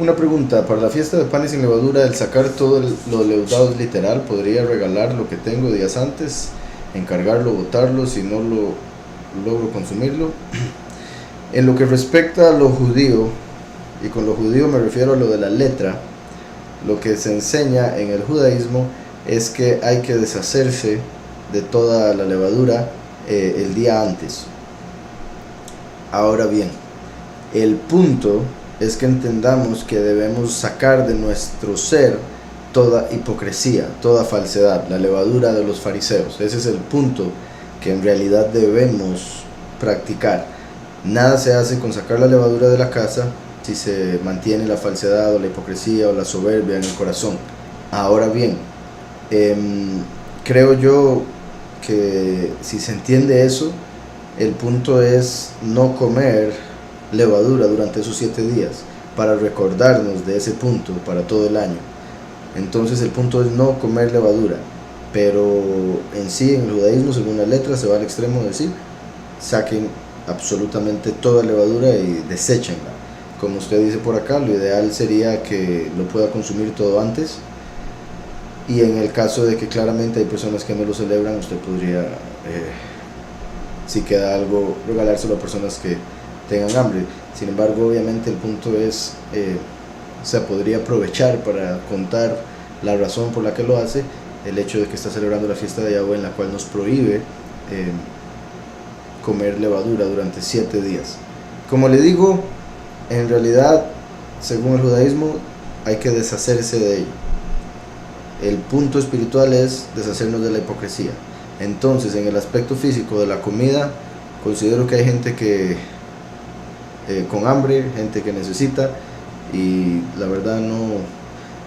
Una pregunta, para la fiesta de panes sin levadura, el sacar todo lo leudado es literal. ¿Podría regalar lo que tengo días antes, encargarlo, botarlo si no lo logro consumirlo? En lo que respecta a lo judío, y con lo judío me refiero a lo de la letra, lo que se enseña en el judaísmo es que hay que deshacerse de toda la levadura el día antes. Ahora bien, el punto es que entendamos que debemos sacar de nuestro ser toda hipocresía, toda falsedad, la levadura de los fariseos. Ese es el punto que en realidad debemos practicar. Nada se hace con sacar la levadura de la casa si se mantiene la falsedad o la hipocresía o la soberbia en el corazón. Ahora bien, creo yo que si se entiende eso, el punto es no comer levadura durante esos 7 días para recordarnos de ese punto para todo el año. Entonces el punto es no comer levadura, pero en sí en el judaísmo, según la letra, se va al extremo de decir saquen absolutamente toda levadura y deséchenla. Como usted dice por acá, lo ideal sería que lo pueda consumir todo antes, y en el caso de que claramente hay personas que no lo celebran, usted podría, si queda algo, regalárselo a personas que tengan hambre. Sin embargo, obviamente el punto es, se podría aprovechar para contar la razón por la que lo hace, el hecho de que está celebrando la fiesta de Yahweh, en la cual nos prohíbe comer levadura durante 7 días. Como le digo, en realidad, según el judaísmo, hay que deshacerse de ello. El punto espiritual es deshacernos de la hipocresía. Entonces, en el aspecto físico de la comida, considero que hay gente que con hambre, gente que necesita, y la verdad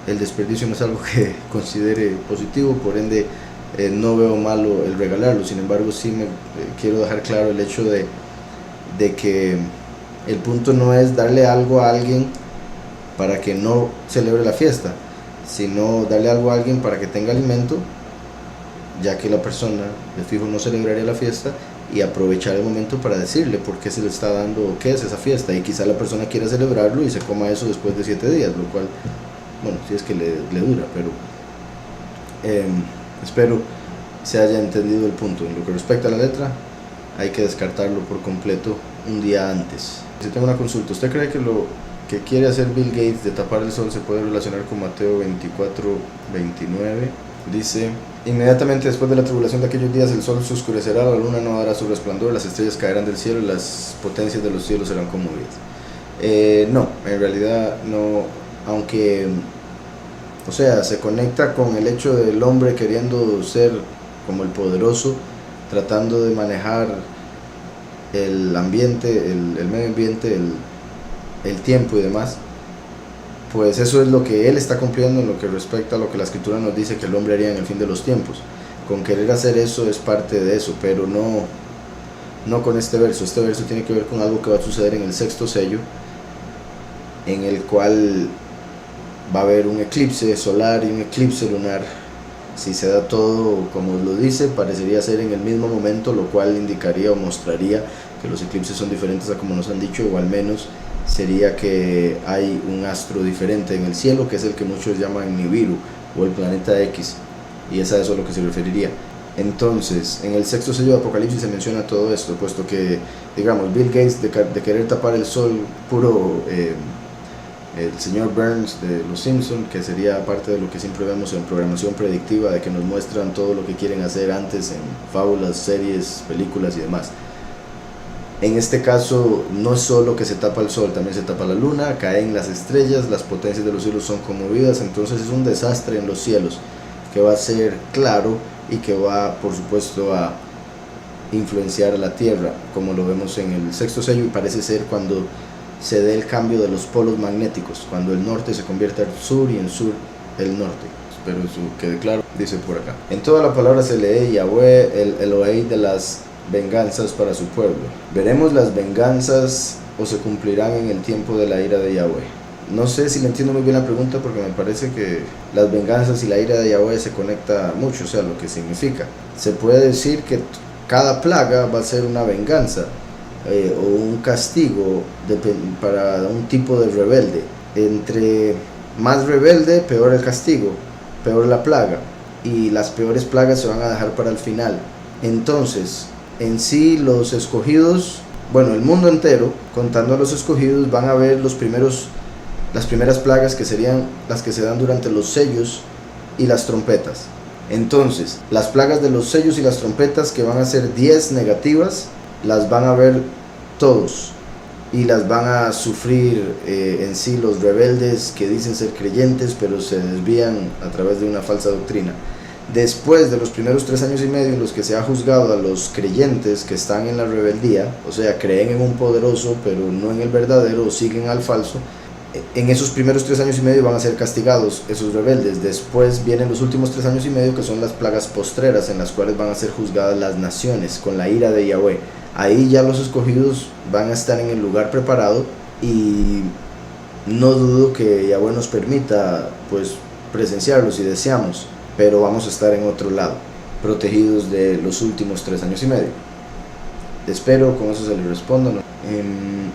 el desperdicio no es algo que considere positivo, por ende no veo malo el regalarlo. Sin embargo, sí quiero dejar claro el hecho de que el punto no es darle algo a alguien para que no celebre la fiesta, sino darle algo a alguien para que tenga alimento, ya que la persona de fijo no celebraría la fiesta, y aprovechar el momento para decirle por qué se le está dando o qué es esa fiesta, y quizá la persona quiera celebrarlo y se coma eso después de 7 días, lo cual, bueno, si es que le dura, pero espero se haya entendido el punto. En lo que respecta a la letra, hay que descartarlo por completo un día antes. Si tengo una consulta, ¿usted cree que lo que quiere hacer Bill Gates de tapar el sol se puede relacionar con Mateo 24:29? Dice: inmediatamente después de la tribulación de aquellos días, el sol se oscurecerá, la luna no dará su resplandor, las estrellas caerán del cielo y las potencias de los cielos serán conmovidas. No, en realidad no, aunque, o sea, se conecta con el hecho del hombre queriendo ser como el poderoso, tratando de manejar el ambiente, el medio ambiente, el tiempo y demás. Pues eso es lo que él está cumpliendo en lo que respecta a lo que la escritura nos dice que el hombre haría en el fin de los tiempos. Con querer hacer eso es parte de eso, pero no con este verso. Este verso tiene que ver con algo que va a suceder en el 6º sello, en el cual va a haber un eclipse solar y un eclipse lunar. Si se da todo como lo dice, parecería ser en el mismo momento, lo cual indicaría o mostraría que los eclipses son diferentes a como nos han dicho, o al menos sería que hay un astro diferente en el cielo, que es el que muchos llaman Nibiru o el planeta X, y es a eso a lo que se referiría. Entonces, en el 6º sello de Apocalipsis se menciona todo esto, puesto que, digamos, Bill Gates de querer tapar el sol puro, el señor Burns de Los Simpson, que sería parte de lo que siempre vemos en programación predictiva, de que nos muestran todo lo que quieren hacer antes en fábulas, series, películas y demás. En este caso no es solo que se tapa el sol, también se tapa la luna, caen las estrellas, las potencias de los cielos son conmovidas. Entonces es un desastre en los cielos que va a ser claro y que va, por supuesto, a influenciar a la tierra, como lo vemos en el 6º sello, y parece ser cuando se dé el cambio de los polos magnéticos, cuando el norte se convierte al sur y el sur el norte. Espero eso quede claro. Dice por acá: en toda la palabra se lee Yahweh, el Elohei de las venganzas para su pueblo. ¿Veremos las venganzas o se cumplirán en el tiempo de la ira de Yahweh? No sé si le entiendo muy bien la pregunta, porque me parece que las venganzas y la ira de Yahweh se conecta mucho, o sea, lo que significa. Se puede decir que cada plaga va a ser una venganza o un castigo para un tipo de rebelde. Entre más rebelde, peor el castigo, peor la plaga, y las peores plagas se van a dejar para el final. Entonces, en sí los escogidos, bueno, el mundo entero, contando a los escogidos, van a ver las primeras plagas, que serían las que se dan durante los sellos y las trompetas. Entonces, las plagas de los sellos y las trompetas, que van a ser 10 negativas, las van a ver todos, y las van a sufrir en sí los rebeldes que dicen ser creyentes pero se desvían a través de una falsa doctrina. Después de los primeros 3 años y medio en los que se ha juzgado a los creyentes que están en la rebeldía, o sea, creen en un poderoso pero no en el verdadero, o siguen al falso, en esos primeros 3 años y medio van a ser castigados esos rebeldes. Después vienen los últimos 3 años y medio, que son las plagas postreras, en las cuales van a ser juzgadas las naciones con la ira de Yahweh. Ahí ya los escogidos van a estar en el lugar preparado, y no dudo que Yahweh nos permita pues presenciarlos si deseamos, pero vamos a estar en otro lado, protegidos de los últimos 3 años y medio. Espero con eso se les responda, ¿no?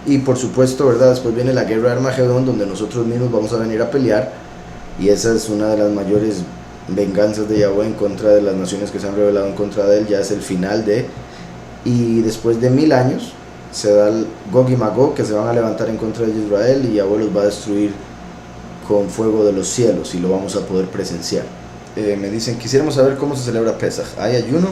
Y por supuesto, ¿verdad? Después viene la guerra de Armagedón, donde nosotros mismos vamos a venir a pelear, y esa es una de las mayores venganzas de Yahweh en contra de las naciones que se han rebelado en contra de él. Ya es el final de... Y después de 1000 años se da el Gog y Magog, que se van a levantar en contra de Israel, y Yahweh los va a destruir con fuego de los cielos, y lo vamos a poder presenciar. Me dicen, quisiéramos saber cómo se celebra Pesaj. ¿Hay ayuno?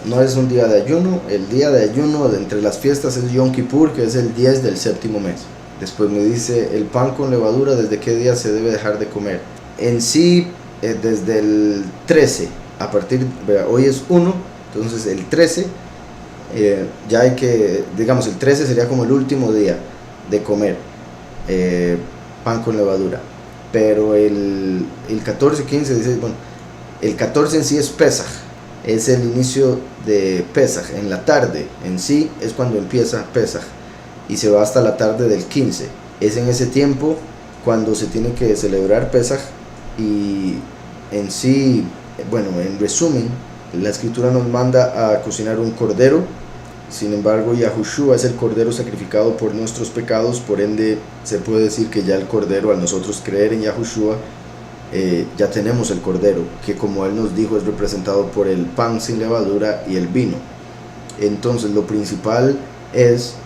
No es un día de ayuno. El día de ayuno de entre las fiestas es Yom Kippur, que es el 10 del séptimo mes. Después me dice, el pan con levadura, ¿desde qué día se debe dejar de comer? En sí, desde el 13, a partir, hoy es 1, entonces el 13, ya hay que, digamos, el 13 sería como el último día de comer pan con levadura. Pero el 14, 15, 16, bueno, el 14 en sí es Pesaj. Es el inicio de Pesaj. En la tarde en sí es cuando empieza Pesaj, y se va hasta la tarde del 15. Es en ese tiempo cuando se tiene que celebrar Pesaj. Y en sí, bueno, en resumen, la escritura nos manda a cocinar un cordero. Sin embargo, Yahushua es el cordero sacrificado por nuestros pecados, por ende se puede decir que ya el cordero, al nosotros creer en Yahushua, ya tenemos el cordero, que como él nos dijo es representado por el pan sin levadura y el vino. Entonces lo principal es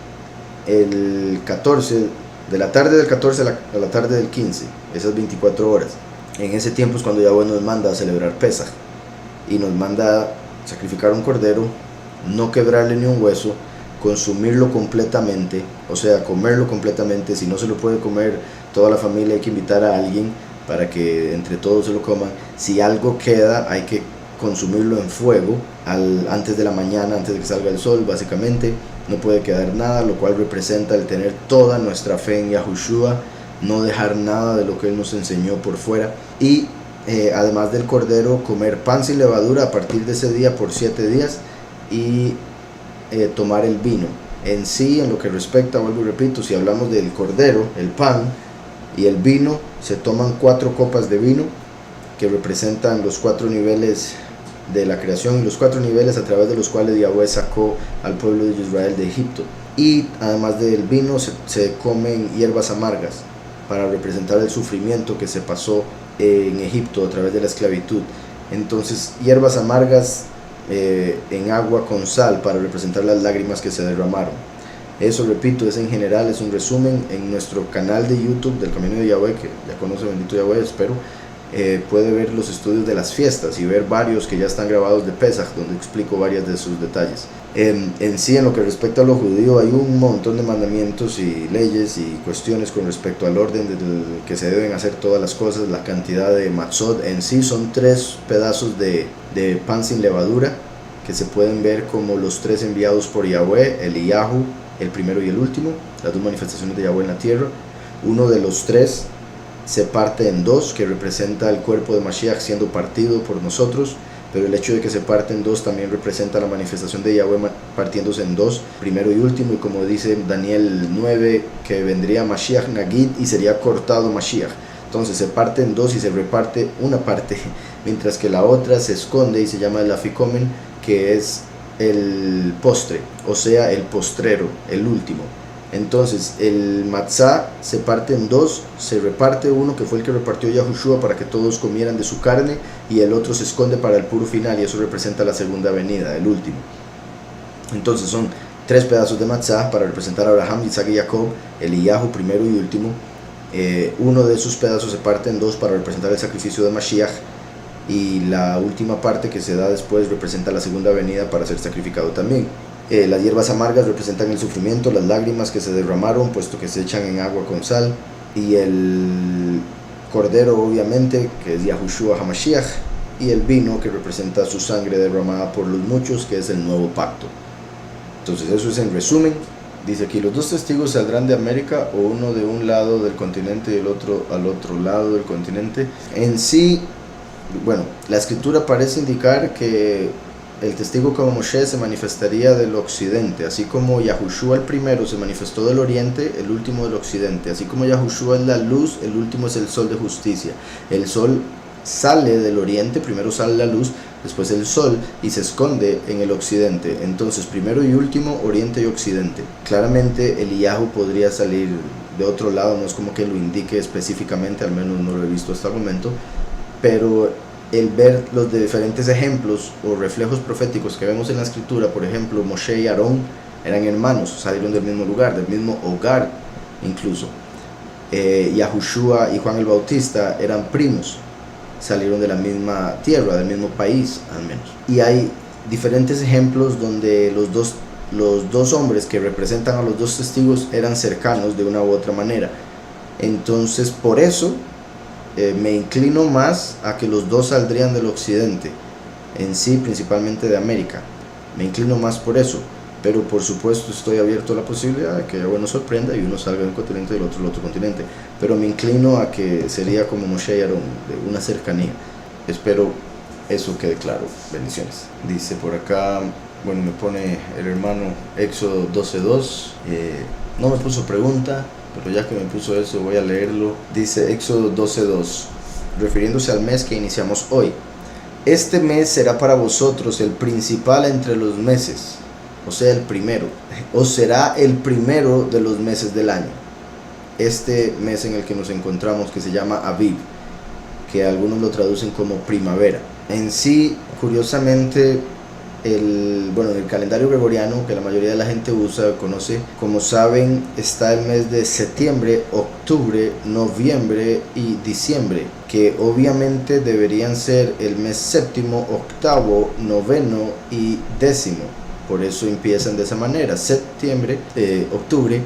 el 14, de la tarde del 14 a la tarde del 15, esas 24 horas. En ese tiempo es cuando Yahweh nos manda a celebrar Pesaj, y nos manda a sacrificar un cordero, no quebrarle ni un hueso, consumirlo completamente, o sea, comerlo completamente. Si no se lo puede comer toda la familia, hay que invitar a alguien para que entre todos se lo coman. Si algo queda, hay que consumirlo en fuego antes de la mañana, antes de que salga el sol. Básicamente no puede quedar nada, lo cual representa el tener toda nuestra fe en Yahushua, no dejar nada de lo que él nos enseñó por fuera. Y además del cordero, comer pan sin levadura a partir de ese día por 7 días, y tomar el vino. En sí, en lo que respecta, vuelvo y repito, si hablamos del cordero, el pan y el vino, se toman 4 copas de vino, que representan los 4 niveles de la creación, y los 4 niveles a través de los cuales Yahweh sacó al pueblo de Israel de Egipto. Y además del vino se comen hierbas amargas, para representar el sufrimiento que se pasó en Egipto a través de la esclavitud. Entonces, hierbas amargas en agua con sal, para representar las lágrimas que se derramaron. Eso, repito, es en general, es un resumen. En nuestro canal de YouTube del Camino de Yahweh, que ya conoce bendito Yahweh, espero, puede ver los estudios de las fiestas y ver varios que ya están grabados de Pesaj, donde explico varios de sus detalles. En sí, en lo que respecta a lo judío, hay un montón de mandamientos y leyes y cuestiones con respecto al orden del que se deben hacer todas las cosas. La cantidad de matzot en sí son 3 pedazos de pan sin levadura, que se pueden ver como los 3 enviados por Yahweh, Eliyahu, el primero y el último, las 2 manifestaciones de Yahweh en la tierra. Uno de los 3 se parte en 2, que representa el cuerpo de Mashiach siendo partido por nosotros, pero el hecho de que se parte en 2 también representa la manifestación de Yahweh partiéndose en 2, primero y último. Y como dice Daniel 9, que vendría Mashiach Nagid y sería cortado Mashiach. Entonces se parte en 2 y se reparte una parte, mientras que la otra se esconde y se llama el afikomen, que es el postre, o sea, el postrero, el último. Entonces el matzá se parte en dos, se reparte uno que fue el que repartió Yahushua para que todos comieran de su carne, y el otro se esconde para el puro final, y eso representa la segunda venida, el último. Entonces son 3 pedazos de matzá para representar a Abraham, Isaac y Jacob, Eliyahu primero y último. Uno de esos pedazos se parte en dos para representar el sacrificio de Mashiach, y la última parte que se da después representa la segunda venida para ser sacrificado también. Las hierbas amargas representan el sufrimiento, las lágrimas que se derramaron puesto que se echan en agua con sal, y el cordero obviamente que es Yahushua HaMashiach, y el vino que representa su sangre derramada por los muchos, que es el nuevo pacto. Entonces eso es en resumen. Dice aquí, los 2 testigos saldrán de América, o uno de un lado del continente y el otro al otro lado del continente. En sí, bueno, la escritura parece indicar que el testigo como Moshe se manifestaría del occidente, así como Yahushua el primero se manifestó del oriente, el último del occidente. Así como Yahushua es la luz, el último es el sol de justicia. El sol sale del oriente, primero sale la luz, después el sol, y se esconde en el occidente. Entonces primero y último, oriente y occidente. Claramente Eliyahu podría salir de otro lado, no es como que lo indique específicamente, al menos no lo he visto hasta el momento, pero el ver los de diferentes ejemplos o reflejos proféticos que vemos en la escritura, por ejemplo, Moshe y Aarón eran hermanos, salieron del mismo lugar, del mismo hogar incluso. Yahushua y Juan el Bautista eran primos, salieron de la misma tierra, del mismo país al menos. Y hay diferentes ejemplos donde los dos hombres que representan a los 2 testigos eran cercanos de una u otra manera. Entonces por eso me inclino más a que los 2 saldrían del occidente, en sí principalmente de América. Me inclino más por eso, pero por supuesto estoy abierto a la posibilidad de que Yahweh nos sorprenda y uno salga de un continente y el otro del otro continente. Pero me inclino a que sería como Moshe y Aarón, de una cercanía. Espero eso quede claro. Bendiciones. Dice por acá, bueno, me pone el hermano Éxodo 12:2. No me puso pregunta, pero ya que me puso eso voy a leerlo. Dice Éxodo 12:2, refiriéndose al mes que iniciamos hoy: este mes será para vosotros el principal entre los meses, o sea el primero, o será el primero de los meses del año. Este mes en el que nos encontramos, que se llama Aviv, que algunos lo traducen como primavera. En sí, curiosamente, en el calendario gregoriano que la mayoría de la gente usa, conoce, como saben, está el mes de septiembre, octubre, noviembre y diciembre, que obviamente deberían ser el mes séptimo, octavo, noveno y décimo. Por eso empiezan de esa manera: septiembre, octubre,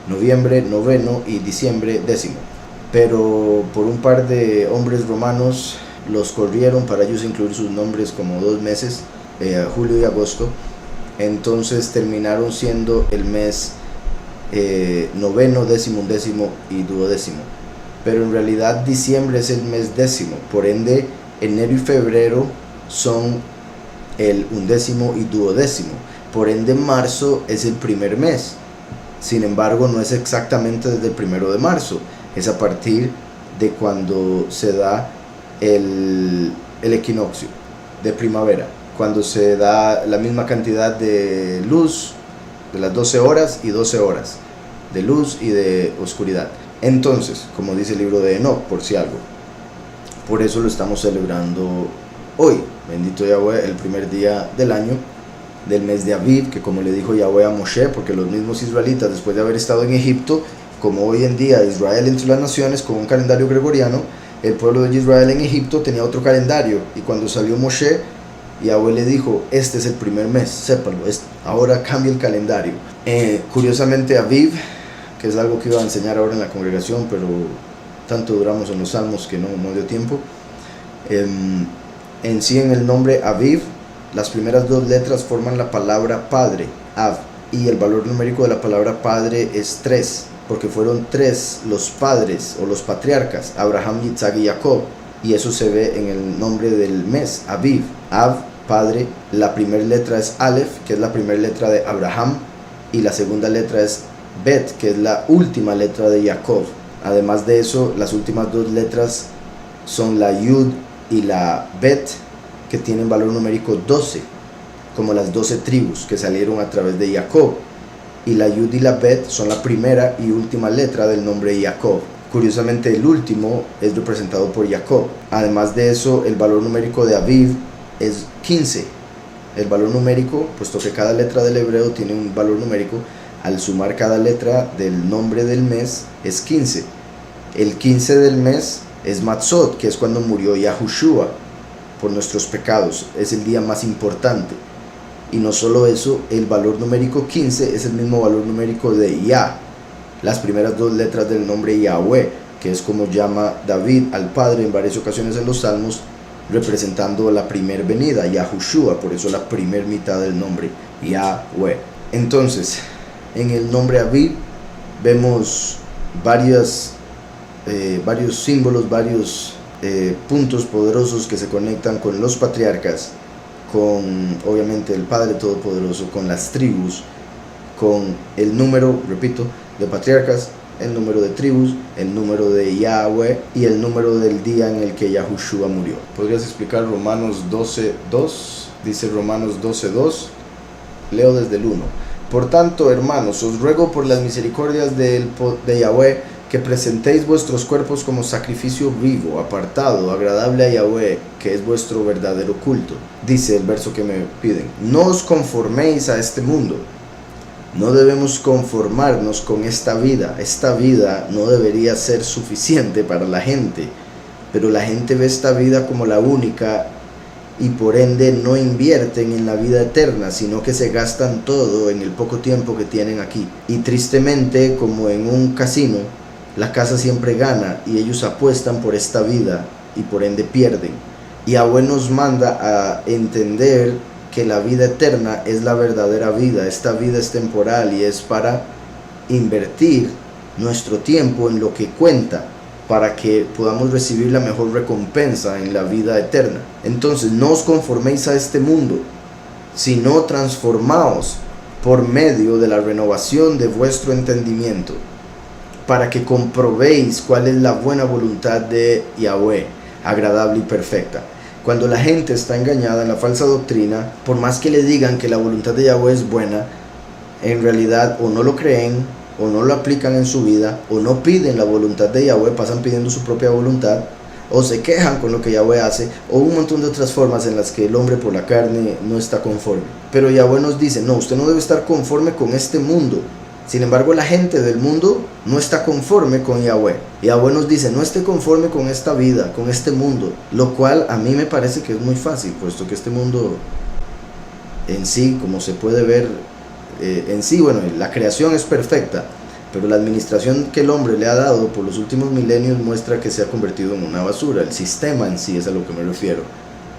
noviembre, noveno y diciembre, décimo. Pero por un par de hombres romanos los corrieron para ellos incluir sus nombres como 2 meses, julio y agosto. Entonces terminaron siendo el mes noveno, décimo, undécimo y duodécimo. Pero en realidad diciembre es el mes décimo, por ende enero y febrero son el undécimo y duodécimo, por ende marzo es el primer mes. Sin embargo, no es exactamente desde el 1 de marzo, es a partir de cuando se da el equinoccio de primavera, cuando se da la misma cantidad de luz, de las 12 horas y 12 horas de luz y de oscuridad. Entonces, como dice el libro de Enoch, por si algo, por eso lo estamos celebrando hoy, bendito Yahweh, el primer día del año, del mes de Aviv, que como le dijo Yahweh a Moshe, porque los mismos israelitas, después de haber estado en Egipto, como hoy en día Israel entre las naciones con un calendario gregoriano, el pueblo de Israel en Egipto tenía otro calendario, y cuando salió Moshe, Yahweh le dijo: este es el primer mes, sépalo, ahora cambia el calendario. Curiosamente Aviv, que es algo que iba a enseñar ahora en la congregación, pero tanto duramos en los salmos que no dio tiempo. En sí, en el nombre Aviv, las primeras 2 letras forman la palabra padre, Av, y el valor numérico de la palabra padre es 3, porque fueron 3 los padres o los patriarcas, Abraham, Isaac y Jacob, y eso se ve en el nombre del mes, Aviv. Av, padre, la primera letra es Aleph, que es la primera letra de Abraham, y la segunda letra es Bet, que es la última letra de Jacob. Además de eso, las últimas 2 letras son la Yud y la Bet, que tienen valor numérico 12, como las 12 tribus que salieron a través de Jacob. y la Yud y la Bet son la primera y última letra del nombre Jacob. Curiosamente, el último es representado por Jacob. Además de eso, el valor numérico de Aviv es 15. El valor numérico, puesto que cada letra del hebreo tiene un valor numérico, al sumar cada letra del nombre del mes es 15. El 15 del mes es Matzot, que es cuando murió Yahushua por nuestros pecados. Es el día más importante. Y no solo eso, el valor numérico 15 es el mismo valor numérico de Yah, las primeras dos letras del nombre Yahweh, que es como llama David al Padre en varias ocasiones en los Salmos, representando la primer venida, Yahushua, por eso la primer mitad del nombre, Yahweh. Entonces, en el nombre Aviv vemos varios símbolos, varios puntos poderosos que se conectan con los patriarcas, con obviamente el Padre Todopoderoso, con las tribus, con el número, repito, de patriarcas, el número de tribus, el número de Yahweh y el número del día en el que Yahushua murió. ¿Podrías explicar Romanos 12:2? Dice Romanos 12:2, leo desde el 1. Por tanto, hermanos, os ruego por las misericordias de Yahweh que presentéis vuestros cuerpos como sacrificio vivo, apartado, agradable a Yahweh, que es vuestro verdadero culto. Dice el verso que me piden: no os conforméis a este mundo. No debemos conformarnos con esta vida. Esta vida no debería ser suficiente para la gente, pero la gente ve esta vida como la única y por ende no invierten en la vida eterna, sino que se gastan todo en el poco tiempo que tienen aquí. Y tristemente, como en un casino, la casa siempre gana y ellos apuestan por esta vida y por ende pierden. Y Yahweh nos manda a entender que la vida eterna es la verdadera vida. Esta vida es temporal y es para invertir nuestro tiempo en lo que cuenta, para que podamos recibir la mejor recompensa en la vida eterna. Entonces, no os conforméis a este mundo, sino transformaos por medio de la renovación de vuestro entendimiento, para que comprobéis cuál es la buena voluntad de Yahweh, agradable y perfecta. Cuando la gente está engañada en la falsa doctrina, por más que le digan que la voluntad de Yahweh es buena, en realidad o no lo creen, o no lo aplican en su vida, o no piden la voluntad de Yahweh, pasan pidiendo su propia voluntad, o se quejan con lo que Yahweh hace, o un montón de otras formas en las que el hombre por la carne no está conforme. Pero Yahweh nos dice: no, usted no debe estar conforme con este mundo. Sin embargo, la gente del mundo no está conforme con Yahweh. Yahweh nos dice: no esté conforme con esta vida, con este mundo. Lo cual a mí me parece que es muy fácil, puesto que este mundo en sí, como se puede ver, en sí, bueno, la creación es perfecta, pero la administración que el hombre le ha dado por los últimos milenios muestra que se ha convertido en una basura. El sistema en sí es a lo que me refiero.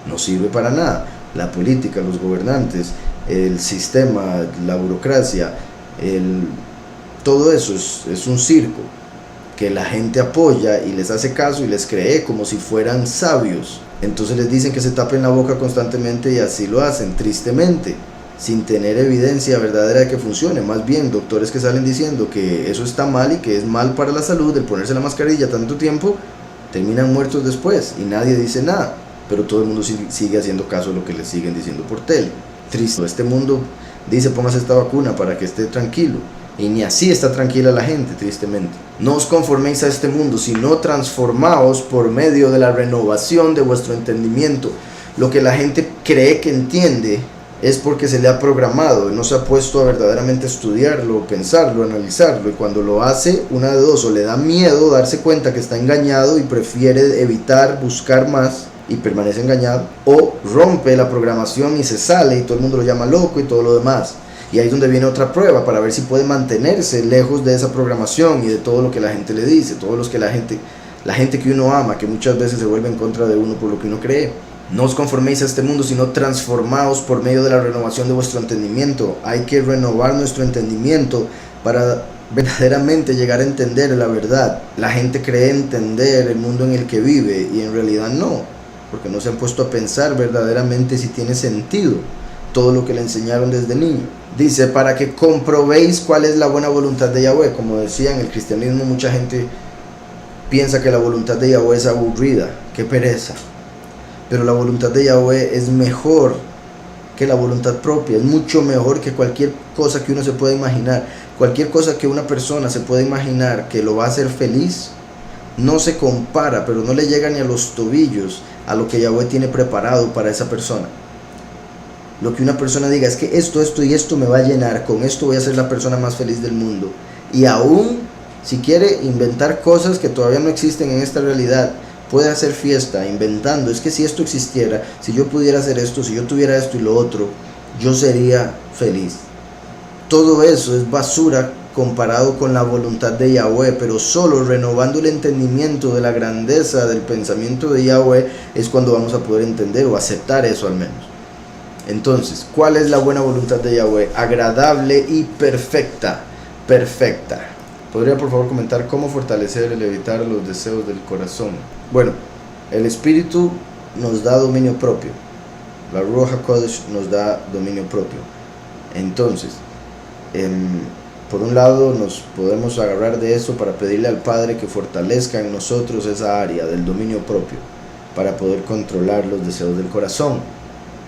No sirve para nada. La política, los gobernantes, el sistema, la burocracia, todo eso es un circo que la gente apoya y les hace caso y les cree como si fueran sabios. Entonces les dicen que se tapen la boca constantemente y así lo hacen, tristemente, sin tener evidencia verdadera de que funcione. Más bien, doctores que salen diciendo que eso está mal y que es mal para la salud el ponerse la mascarilla tanto tiempo, terminan muertos después y nadie dice nada, pero todo el mundo sigue haciendo caso a lo que les siguen diciendo por tele. Triste. Este mundo dice: póngase esta vacuna para que esté tranquilo, y ni así está tranquila la gente, tristemente. No os conforméis a este mundo, sino transformaos por medio de la renovación de vuestro entendimiento. Lo que la gente cree que entiende es porque se le ha programado, no se ha puesto a verdaderamente estudiarlo, pensarlo, analizarlo, y cuando lo hace, una de dos: o le da miedo darse cuenta que está engañado y prefiere evitar buscar más y permanece engañado, o rompe la programación y se sale y todo el mundo lo llama loco y todo lo demás. Y ahí es donde viene otra prueba para ver si puede mantenerse lejos de esa programación y de todo lo que la gente le dice, todos los que la gente que uno ama, que muchas veces se vuelve en contra de uno por lo que uno cree. No os conforméis a este mundo, sino transformaos por medio de la renovación de vuestro entendimiento. Hay que renovar nuestro entendimiento para verdaderamente llegar a entender la verdad. La gente cree entender el mundo en el que vive y en realidad no, porque no se han puesto a pensar verdaderamente si tiene sentido todo lo que le enseñaron desde niño. Dice: para que comprobéis cuál es la buena voluntad de Yahweh. Como decía, en el cristianismo mucha gente piensa que la voluntad de Yahweh es aburrida, qué pereza. Pero la voluntad de Yahweh es mejor que la voluntad propia, es mucho mejor que cualquier cosa que uno se pueda imaginar. Cualquier cosa que una persona se pueda imaginar que lo va a hacer feliz, no se compara, pero no le llega ni a los tobillos a lo que Yahweh tiene preparado para esa persona. Lo que una persona diga es que esto y esto me va a llenar, con esto voy a ser la persona más feliz del mundo. Y aún si quiere inventar cosas que todavía no existen en esta realidad, puede hacer fiesta inventando, es que si esto existiera, si yo pudiera hacer esto, si yo tuviera esto y lo otro, yo sería feliz. Todo eso es basura comparado con la voluntad de Yahweh, pero solo renovando el entendimiento de la grandeza del pensamiento de Yahweh es cuando vamos a poder entender o aceptar eso al menos. Entonces, ¿cuál es la buena voluntad de Yahweh? Agradable y perfecta. Perfecta. ¿Podría por favor comentar cómo fortalecer y evitar los deseos del corazón? Bueno, el Espíritu nos da dominio propio. La Ruach HaKodesh nos da dominio propio. Entonces, por un lado nos podemos agarrar de eso para pedirle al Padre que fortalezca en nosotros esa área del dominio propio, para poder controlar los deseos del corazón,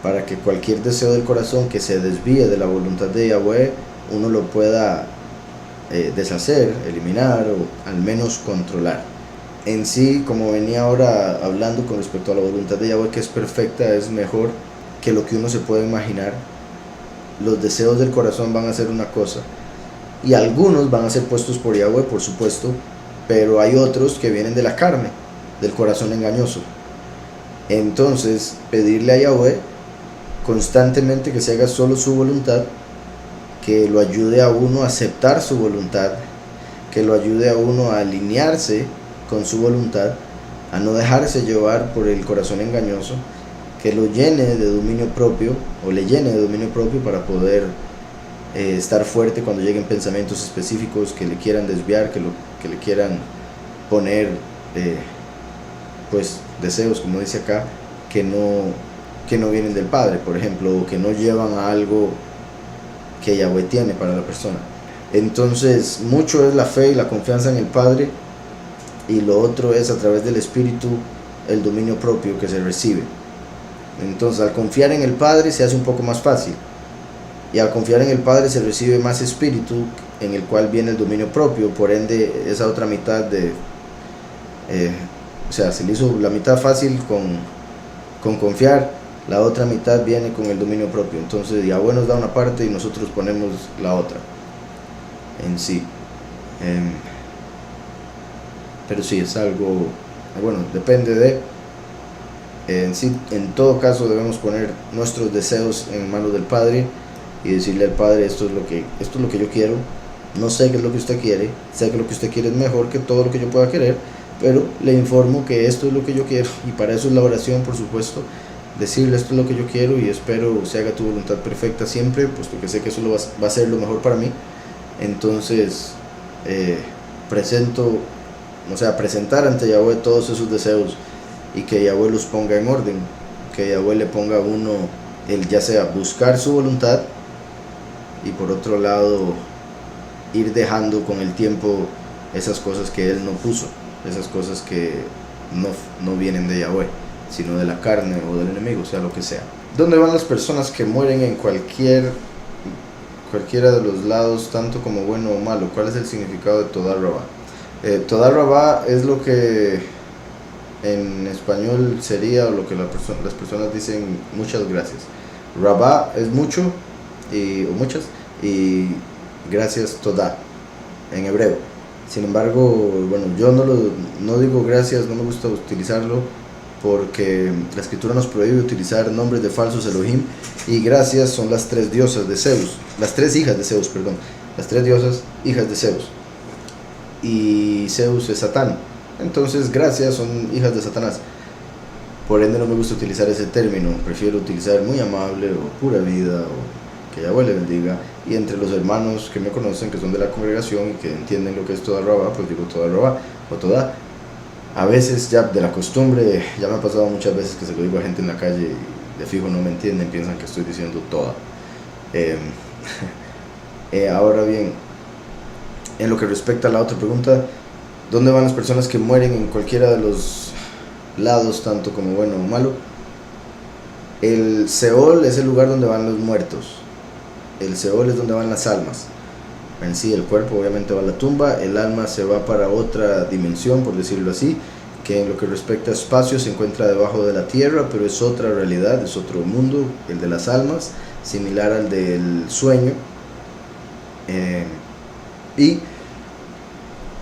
para que cualquier deseo del corazón que se desvíe de la voluntad de Yahweh, uno lo pueda deshacer, eliminar o al menos controlar. En sí, como venía ahora hablando con respecto a la voluntad de Yahweh, que es perfecta, es mejor que lo que uno se puede imaginar. Los deseos del corazón van a ser una cosa, y algunos van a ser puestos por Yahweh, por supuesto, pero hay otros que vienen de la carne, del corazón engañoso. Entonces, pedirle a Yahweh constantemente que se haga solo su voluntad, que lo ayude a uno a aceptar su voluntad, que lo ayude a uno a alinearse con su voluntad, a no dejarse llevar por el corazón engañoso, que lo llene de dominio propio, o le llene de dominio propio para poder estar fuerte cuando lleguen pensamientos específicos que le quieran desviar, que le quieran poner pues deseos, como dice acá, que no vienen del Padre, por ejemplo, o que no llevan a algo que Yahweh tiene para la persona. Entonces, mucho es la fe y la confianza en el Padre, y lo otro es a través del Espíritu el dominio propio que se recibe. Entonces, al confiar en el Padre se hace un poco más fácil, y al confiar en el Padre se recibe más Espíritu, en el cual viene el dominio propio. Por ende, esa otra mitad se le hizo la mitad fácil con confiar, la otra mitad viene con el dominio propio. Entonces Yahweh nos da una parte y nosotros ponemos la otra en sí. Pero sí, es algo, bueno, depende de, en sí, en todo caso debemos poner nuestros deseos en manos del Padre y decirle al Padre, esto es lo que yo quiero. No sé qué es lo que usted quiere, sé que lo que usted quiere es mejor que todo lo que yo pueda querer, pero le informo que esto es lo que yo quiero, y para eso es la oración, por supuesto. Decirle, esto es lo que yo quiero y espero se haga tu voluntad perfecta siempre, puesto que sé que eso va a ser lo mejor para mí. Entonces presentar ante Yahweh todos esos deseos, y que Yahweh los ponga en orden, que Yahweh le ponga a uno el ya sea buscar su voluntad, y por otro lado ir dejando con el tiempo esas cosas que él no puso, esas cosas que no vienen de Yahweh, sino de la carne o del enemigo, sea lo que sea. ¿Dónde van las personas que mueren en cualquiera de los lados, tanto como bueno o malo? ¿Cuál es el significado de Todá Rabá? Todá Rabá es lo que en español sería, o lo que las personas dicen, muchas gracias. Rabá es mucho o muchas, y gracias Todá en hebreo. Sin embargo, bueno, yo no digo gracias, no me gusta utilizarlo, porque la escritura nos prohíbe utilizar nombres de falsos Elohim, y gracias son las tres diosas de Zeus, las tres hijas de Zeus, perdón, las tres diosas hijas de Zeus, y Zeus es Satán. Entonces gracias son hijas de Satanás. Por ende no me gusta utilizar ese término, prefiero utilizar muy amable, o pura vida, o que Yahweh le bendiga. Y entre los hermanos que me conocen, que son de la congregación y que entienden lo que es Todá Rabá, pues digo Todá Rabá o Todá. A veces ya de la costumbre, ya me ha pasado muchas veces que se lo digo a gente en la calle y de fijo no me entienden, piensan que estoy diciendo toda. Ahora bien, en lo que respecta a la otra pregunta, ¿dónde van las personas que mueren en cualquiera de los lados, tanto como bueno o malo? El Seol es el lugar donde van los muertos. El Seol es donde van las almas. En sí, el cuerpo obviamente va a la tumba, el alma se va para otra dimensión, por decirlo así, que en lo que respecta a espacio se encuentra debajo de la tierra, pero es otra realidad, es otro mundo, el de las almas, similar al del sueño. Y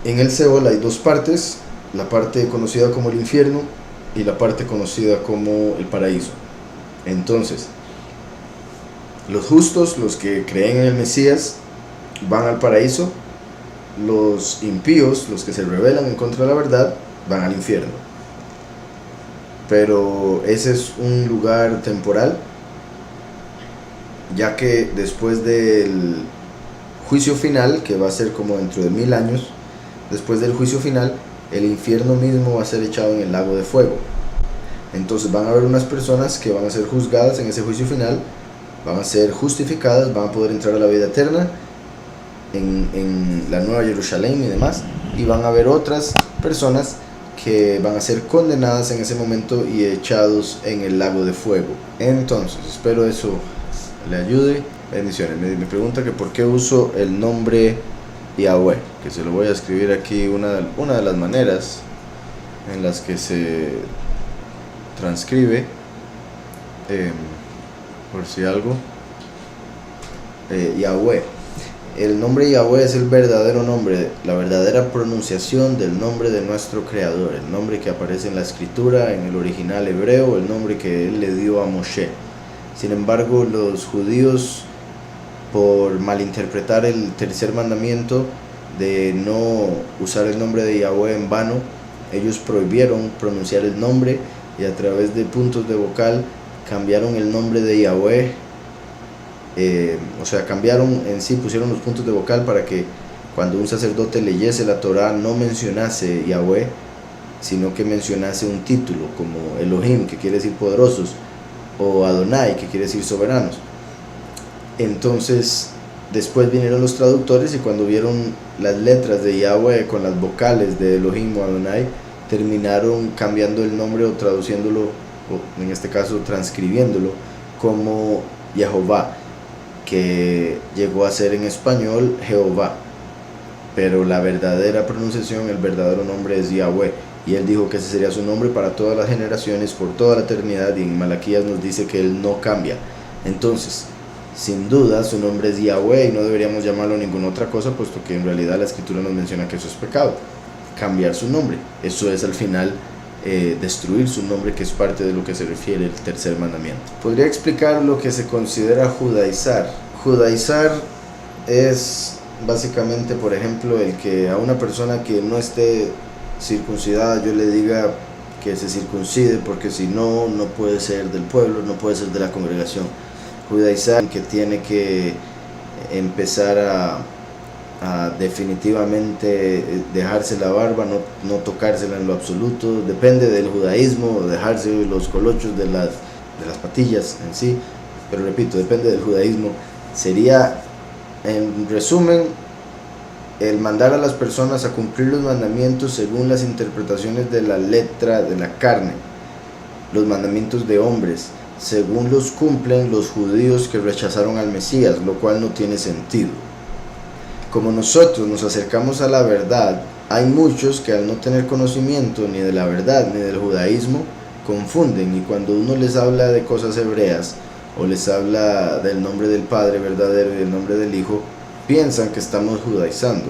en el Seol hay dos partes, la parte conocida como el infierno y la parte conocida como el paraíso. Entonces, los justos, los que creen en el Mesías, van al paraíso. Los impíos, los que se rebelan en contra de la verdad, van al infierno. Pero ese es un lugar temporal, ya que después del juicio final, que va a ser como dentro de 1000 años, después del juicio final, el infierno mismo va a ser echado en el lago de fuego. Entonces van a haber unas personas que van a ser juzgadas en ese juicio final, van a ser justificadas, van a poder entrar a la vida eterna en la Nueva Jerusalén y demás, y van a haber otras personas que van a ser condenadas en ese momento y echados en el lago de fuego. Entonces, espero eso le ayude. Bendiciones. Me pregunta que por qué uso el nombre Yahweh, que se lo voy a escribir aquí, una de las maneras en las que se transcribe, por si algo, Yahweh. El nombre Yahweh es el verdadero nombre, la verdadera pronunciación del nombre de nuestro Creador, el nombre que aparece en la escritura, en el original hebreo, el nombre que él le dio a Moshe. Sin embargo, los judíos, por malinterpretar el tercer mandamiento de no usar el nombre de Yahweh en vano, ellos prohibieron pronunciar el nombre y a través de puntos de vocal cambiaron el nombre de Yahweh. O sea, cambiaron en sí, pusieron los puntos de vocal para que cuando un sacerdote leyese la Torá no mencionase Yahweh, sino que mencionase un título como Elohim, que quiere decir poderosos, o Adonai, que quiere decir soberanos. Entonces después vinieron los traductores y cuando vieron las letras de Yahweh con las vocales de Elohim o Adonai, terminaron cambiando el nombre o traduciéndolo, o en este caso transcribiéndolo como Jehová, que llegó a ser en español Jehová, pero la verdadera pronunciación, el verdadero nombre es Yahweh, y él dijo que ese sería su nombre para todas las generaciones, por toda la eternidad, y en Malaquías nos dice que él no cambia. Entonces, sin duda, su nombre es Yahweh y no deberíamos llamarlo ninguna otra cosa, puesto que en realidad la escritura nos menciona que eso es pecado, cambiar su nombre. Eso es al final destruir su nombre, que es parte de lo que se refiere el tercer mandamiento. Podría explicar lo que se considera judaizar. Judaizar es básicamente, por ejemplo, el que a una persona que no esté circuncidada yo le diga que se circuncide, porque si no, no puede ser del pueblo, no puede ser de la congregación. Judaizar, que tiene que empezar a definitivamente dejarse la barba, no tocársela en lo absoluto, depende del judaísmo, dejarse los colochos de las patillas en sí, pero repito, depende del judaísmo. Sería, en resumen, el mandar a las personas a cumplir los mandamientos según las interpretaciones de la letra de la carne, los mandamientos de hombres, según los cumplen los judíos que rechazaron al Mesías, lo cual no tiene sentido. Como nosotros nos acercamos a la verdad, hay muchos que al no tener conocimiento ni de la verdad ni del judaísmo, confunden, y cuando uno les habla de cosas hebreas o les habla del nombre del Padre verdadero y del nombre del Hijo, piensan que estamos judaizando.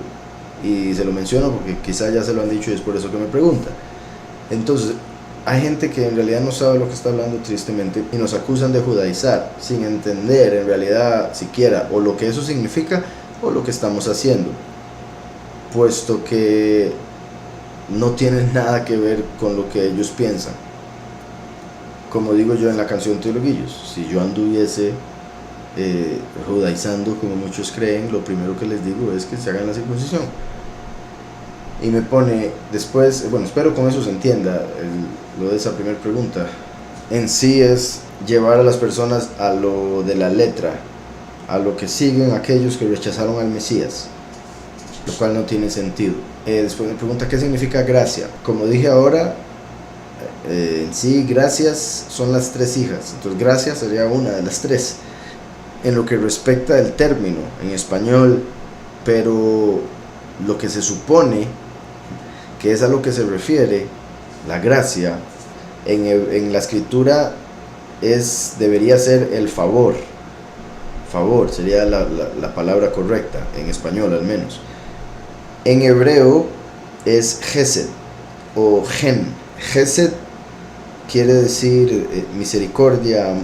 Y se lo menciono porque quizá ya se lo han dicho y es por eso que me pregunta. Entonces, hay gente que en realidad no sabe lo que está hablando, tristemente, y nos acusan de judaizar sin entender en realidad siquiera o lo que eso significa o lo que estamos haciendo, puesto que no tienen nada que ver con lo que ellos piensan. Como digo yo en la canción Teologuillos, si yo anduviese judaizando como muchos creen, lo primero que les digo es que se hagan la circuncisión. Y me pone después, bueno, espero con eso se entienda lo de esa primera pregunta. En sí es llevar a las personas a lo de la letra, a lo que siguen aquellos que rechazaron al Mesías, lo cual no tiene sentido. Después me pregunta qué significa gracia. Como dije ahora, En sí, gracias son las tres hijas, entonces gracias sería una de las tres. En lo que respecta al término en español, pero lo que se supone que es a lo que se refiere, la gracia, en la escritura debería ser el favor. Favor sería la palabra correcta, en español al menos. En hebreo es Gesed o Gen. Gesed quiere decir misericordia,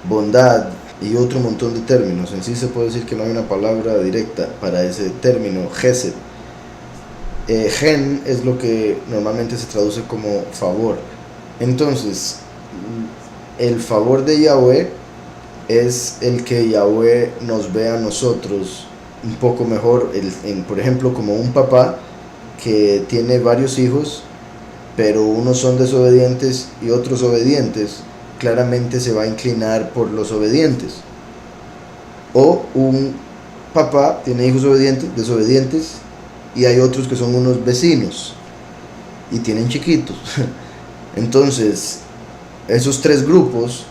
bondad y otro montón de términos. En sí se puede decir que no hay una palabra directa para ese término, Gesed. Gen es lo que normalmente se traduce como favor. Entonces, el favor de Yahweh es el que Yahweh nos ve a nosotros un poco mejor, por ejemplo, como un papá que tiene varios hijos, pero unos son desobedientes y otros obedientes, claramente se va a inclinar por los obedientes. O un papá tiene hijos desobedientes, y hay otros que son unos vecinos y tienen chiquitos. Entonces, esos tres grupos,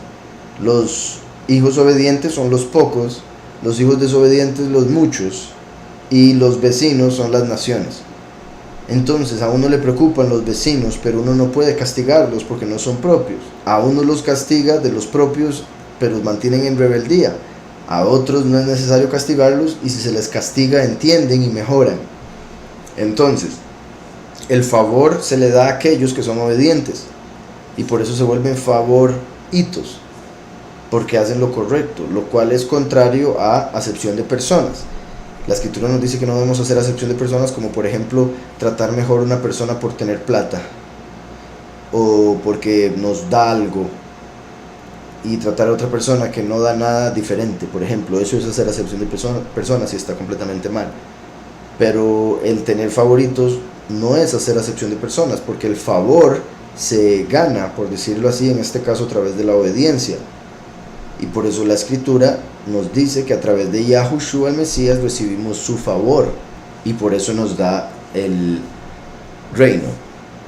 los hijos obedientes son los pocos, los hijos desobedientes los muchos, y los vecinos son las naciones. Entonces a uno le preocupan los vecinos, pero uno no puede castigarlos porque no son propios. A uno los castiga de los propios, pero los mantienen en rebeldía. A otros no es necesario castigarlos, y si se les castiga entienden y mejoran. Entonces, el favor se le da a aquellos que son obedientes, y por eso se vuelven favoritos, porque hacen lo correcto, lo cual es contrario a acepción de personas. La escritura nos dice que no debemos hacer acepción de personas, como por ejemplo tratar mejor a una persona por tener plata o porque nos da algo, y tratar a otra persona que no da nada diferente, por ejemplo. Eso es hacer acepción de personas y está completamente mal. Pero el tener favoritos no es hacer acepción de personas, porque el favor se gana, por decirlo así, en este caso a través de la obediencia. Y por eso la escritura nos dice que a través de Yahushua el Mesías recibimos su favor, y por eso nos da el reino.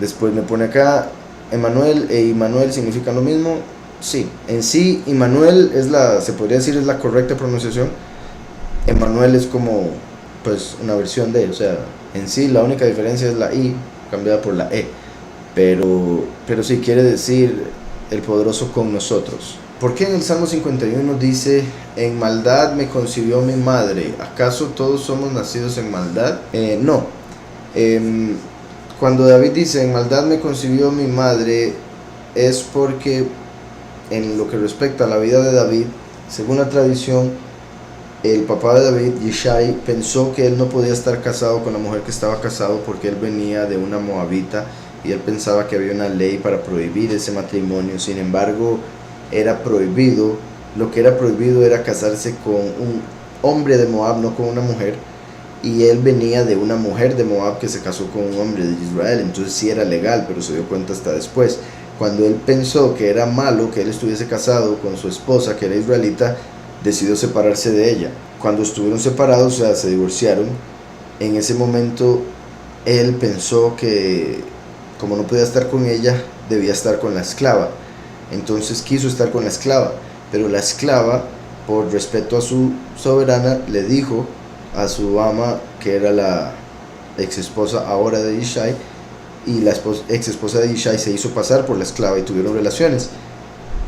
Después me pone acá, Emmanuel e Immanuel significan lo mismo. Sí, en sí Immanuel se podría decir es la correcta pronunciación. Emmanuel es como pues una versión de, o sea, en sí la única diferencia es la I cambiada por la E, pero sí quiere decir el poderoso con nosotros. ¿Por qué en el Salmo 51 dice, en maldad me concibió mi madre? ¿Acaso todos somos nacidos en maldad? No. Cuando David dice, en maldad me concibió mi madre, es porque en lo que respecta a la vida de David, según la tradición, el papá de David, Yishai, pensó que él no podía estar casado con la mujer que estaba casado porque él venía de una moabita, y él pensaba que había una ley para prohibir ese matrimonio. Sin embargo, era prohibido. Lo que era prohibido era casarse con un hombre de Moab, no con una mujer, y él venía de una mujer de Moab que se casó con un hombre de Israel. Entonces sí era legal, pero se dio cuenta hasta después. Cuando él pensó que era malo que él estuviese casado con su esposa, que era israelita, decidió separarse de ella. Cuando estuvieron separados, o sea, se divorciaron, en ese momento él pensó que como no podía estar con ella, debía estar con la esclava. Entonces quiso estar con la esclava, pero la esclava, por respeto a su soberana, le dijo a su ama, que era la ex esposa ahora de Yishai, y la ex esposa de Yishai se hizo pasar por la esclava y tuvieron relaciones.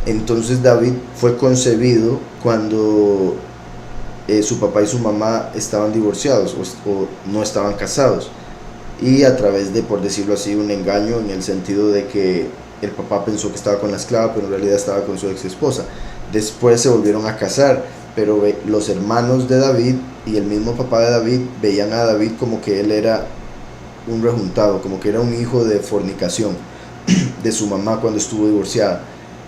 Entonces David fue concebido cuando su papá y su mamá estaban divorciados o no estaban casados, y a través de, por decirlo así, un engaño, en el sentido de que el papá pensó que estaba con la esclava, pero en realidad estaba con su ex esposa. Después se volvieron a casar, pero los hermanos de David y el mismo papá de David veían a David como que él era un rejuntado, como que era un hijo de fornicación de su mamá cuando estuvo divorciada,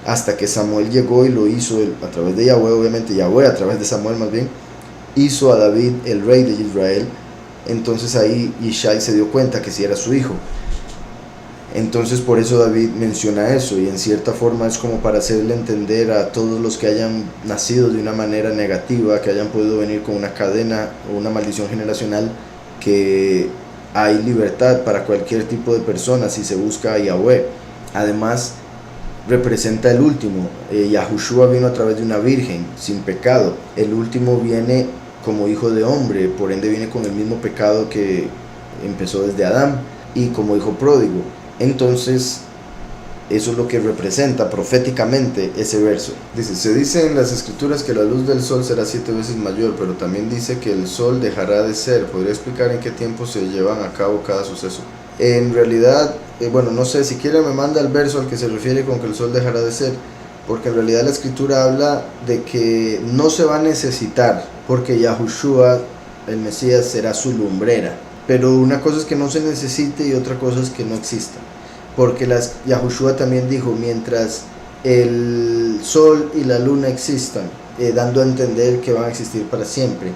hasta que Samuel llegó y lo hizo a través de Yahweh, obviamente Yahweh a través de Samuel más bien, hizo a David el rey de Israel. Entonces ahí Yishai se dio cuenta que sí era su hijo. Entonces por eso David menciona eso, y en cierta forma es como para hacerle entender a todos los que hayan nacido de una manera negativa, que hayan podido venir con una cadena o una maldición generacional, que hay libertad para cualquier tipo de persona si se busca a Yahweh. Además, representa el último. Yahushua vino a través de una virgen, sin pecado. El último viene como hijo de hombre, por ende viene con el mismo pecado que empezó desde Adán, y como hijo pródigo. Entonces, eso es lo que representa proféticamente ese verso. Dice, se dice en las escrituras que la luz del sol será 7 veces mayor, pero también dice que el sol dejará de ser. ¿Podría explicar en qué tiempo se llevan a cabo cada suceso? En realidad, bueno, no sé, si quiere me manda el verso al que se refiere con que el sol dejará de ser, porque en realidad la escritura habla de que no se va a necesitar, porque Yahushua, el Mesías, será su lumbrera. Pero una cosa es que no se necesite y otra cosa es que no exista. Porque Yahushua también dijo, mientras el sol y la luna existan, dando a entender que van a existir para siempre,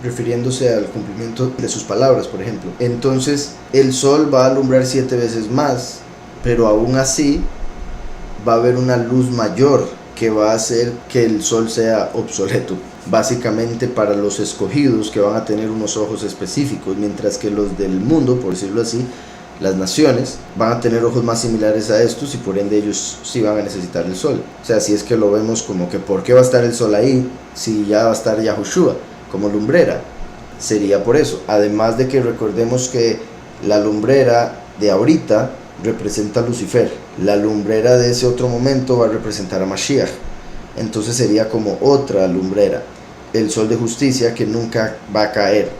refiriéndose al cumplimiento de sus palabras, por ejemplo. Entonces el sol va a alumbrar 7 veces más, pero aún así va a haber una luz mayor que va a hacer que el sol sea obsoleto, básicamente para los escogidos, que van a tener unos ojos específicos, mientras que los del mundo, por decirlo así, las naciones, van a tener ojos más similares a estos, y por ende ellos sí van a necesitar el sol. O sea, si es que lo vemos como que ¿por qué va a estar el sol ahí si ya va a estar Yahushua como lumbrera? Sería por eso. Además de que recordemos que la lumbrera de ahorita representa a Lucifer, la lumbrera de ese otro momento va a representar a Mashiach. Entonces sería como otra lumbrera, el sol de justicia que nunca va a caer.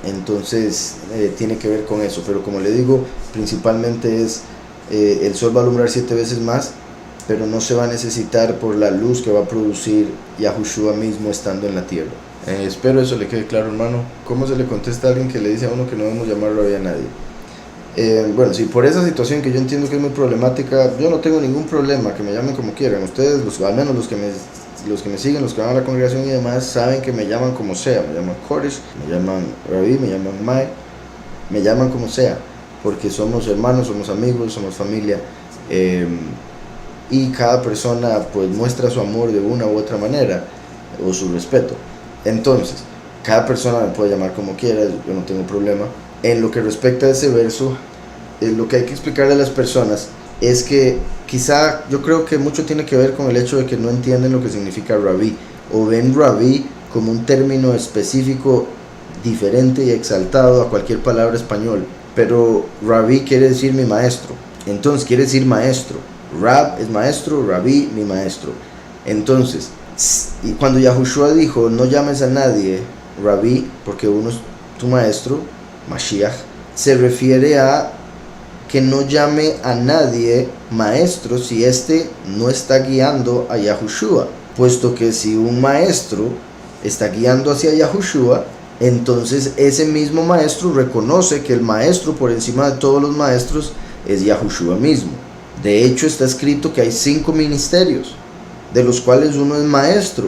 Entonces tiene que ver con eso, pero como le digo, principalmente es el sol va a alumbrar 7 veces más, pero no se va a necesitar por la luz que va a producir Yahushua mismo estando en la tierra. Espero eso le quede claro, hermano. ¿Cómo se le contesta a alguien que le dice a uno que no debemos llamarlo a nadie? Bueno, si por esa situación que yo entiendo que es muy problemática, yo no tengo ningún problema, que me llamen como quieran. Ustedes, al menos los que me siguen, los que van a la congregación y demás, saben que me llaman como sea. Me llaman Koresh, me llaman Rabí, me llaman Mai, me llaman como sea, porque somos hermanos, somos amigos, somos familia, y cada persona pues muestra su amor de una u otra manera, o su respeto. Entonces, cada persona me puede llamar como quiera, yo no tengo problema. En lo que respecta a ese verso, lo que hay que explicarle a las personas es que quizá yo creo que mucho tiene que ver con el hecho de que no entienden lo que significa rabí, o ven rabí como un término específico diferente y exaltado a cualquier palabra español. Pero rabí quiere decir mi maestro, entonces quiere decir maestro. Rab es maestro, rabí mi maestro. Entonces, y cuando Yahushua dijo no llames a nadie rabí porque uno es tu maestro, Mashiach, se refiere a que no llame a nadie maestro si éste no está guiando a Yahushua, puesto que si un maestro está guiando hacia Yahushua, entonces ese mismo maestro reconoce que el maestro por encima de todos los maestros es Yahushua mismo. De hecho, está escrito que hay 5 ministerios, de los cuales uno es maestro.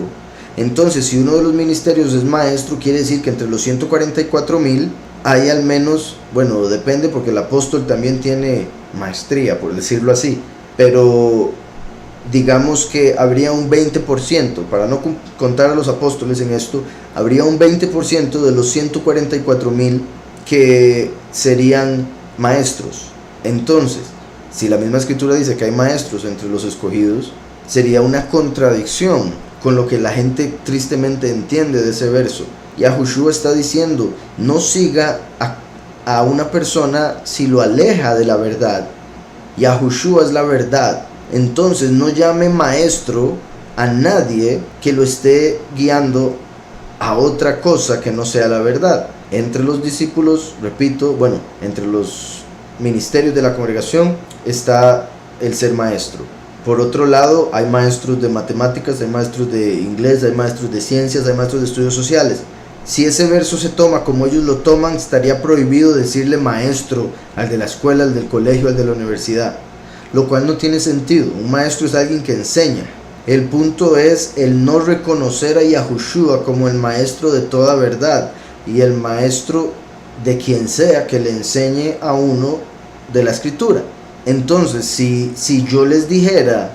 Entonces, si uno de los ministerios es maestro, quiere decir que entre los 144,000 hay al menos, bueno, depende porque el apóstol también tiene maestría, por decirlo así, pero digamos que habría un 20%, para no contar a los apóstoles en esto, habría un 20% de los 144,000 que serían maestros. Entonces, si la misma escritura dice que hay maestros entre los escogidos, sería una contradicción con lo que la gente tristemente entiende de ese verso. Yahushua está diciendo, no siga a una persona si lo aleja de la verdad. Yahushua es la verdad. Entonces no llame maestro a nadie que lo esté guiando a otra cosa que no sea la verdad. Entre los discípulos, repito, bueno, entre los ministerios de la congregación está el ser maestro. Por otro lado, hay maestros de matemáticas, hay maestros de inglés, hay maestros de ciencias, hay maestros de estudios sociales. Si ese verso se toma como ellos lo toman, estaría prohibido decirle maestro al de la escuela, al del colegio, al de la universidad, lo cual no tiene sentido. Un maestro es alguien que enseña. El punto es el no reconocer a Yahushua como el maestro de toda verdad y el maestro de quien sea que le enseñe a uno de la escritura. Entonces, si yo les dijera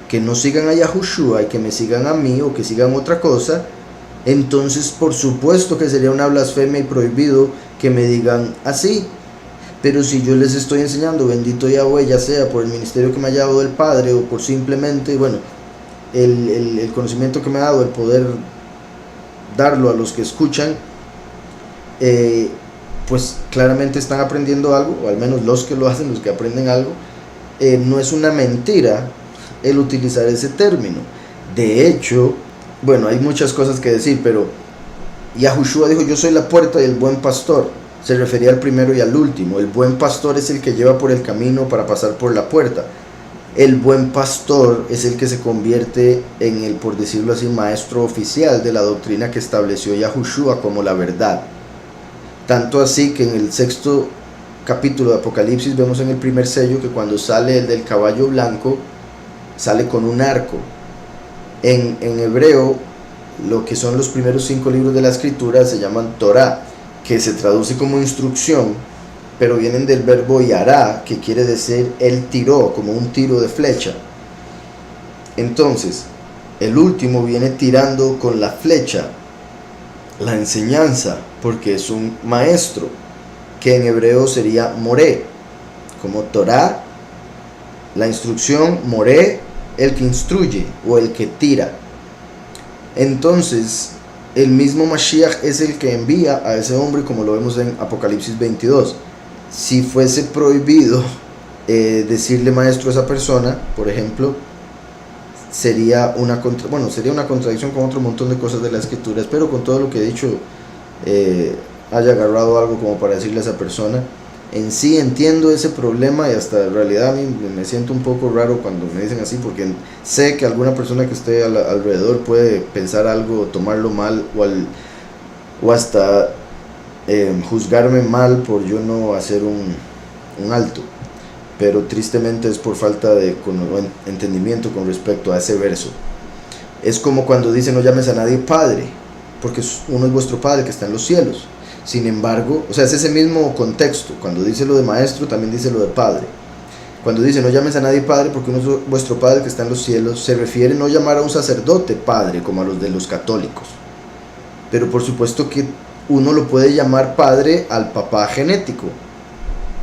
que no sigan a Yahushua y que me sigan a mí o que sigan otra cosa, entonces por supuesto que sería una blasfemia y prohibido que me digan así. Pero si yo les estoy enseñando bendito Yahweh, ya sea por el ministerio que me haya dado el Padre o por simplemente, bueno, el conocimiento que me ha dado, el poder darlo a los que escuchan, pues claramente están aprendiendo algo, o al menos los que lo hacen, los que aprenden algo. No es una mentira el utilizar ese término. De hecho, bueno, hay muchas cosas que decir, pero Yahushua dijo: yo soy la puerta y el buen pastor. Se refería al primero y al último. El buen pastor es el que lleva por el camino para pasar por la puerta. El buen pastor es el que se convierte en el, por decirlo así, maestro oficial de la doctrina que estableció Yahushua como la verdad. Tanto así que en el 6º capítulo de Apocalipsis vemos en el primer sello que cuando sale el del caballo blanco, sale con un arco. En hebreo, lo que son los primeros 5 libros de la escritura se llaman Torah, que se traduce como instrucción, pero vienen del verbo yará, que quiere decir él tiró, como un tiro de flecha. Entonces, el último viene tirando con la flecha la enseñanza, porque es un maestro, que en hebreo sería moré, como Torah, la instrucción, moré, el que instruye o el que tira. Entonces, el mismo Mashiach es el que envía a ese hombre, como lo vemos en Apocalipsis 22. Si fuese prohibido decirle maestro a esa persona, por ejemplo, sería una contradicción con otro montón de cosas de la escritura. Espero con todo lo que he dicho haya agarrado algo como para decirle a esa persona. En sí entiendo ese problema y hasta en realidad a mí me siento un poco raro cuando me dicen así, porque sé que alguna persona que esté alrededor puede pensar algo, tomarlo mal o hasta juzgarme mal por yo no hacer un alto. Pero tristemente es por falta de entendimiento con respecto a ese verso. Es como cuando dice: no llames a nadie padre, porque uno es vuestro Padre que está en los cielos. Sin embargo, o sea, es ese mismo contexto. Cuando dice lo de maestro, también dice lo de padre. Cuando dice: no llames a nadie padre, porque uno es vuestro Padre que está en los cielos, se refiere no llamar a un sacerdote padre, como a los de los católicos. Pero por supuesto que uno lo puede llamar padre al papá genético.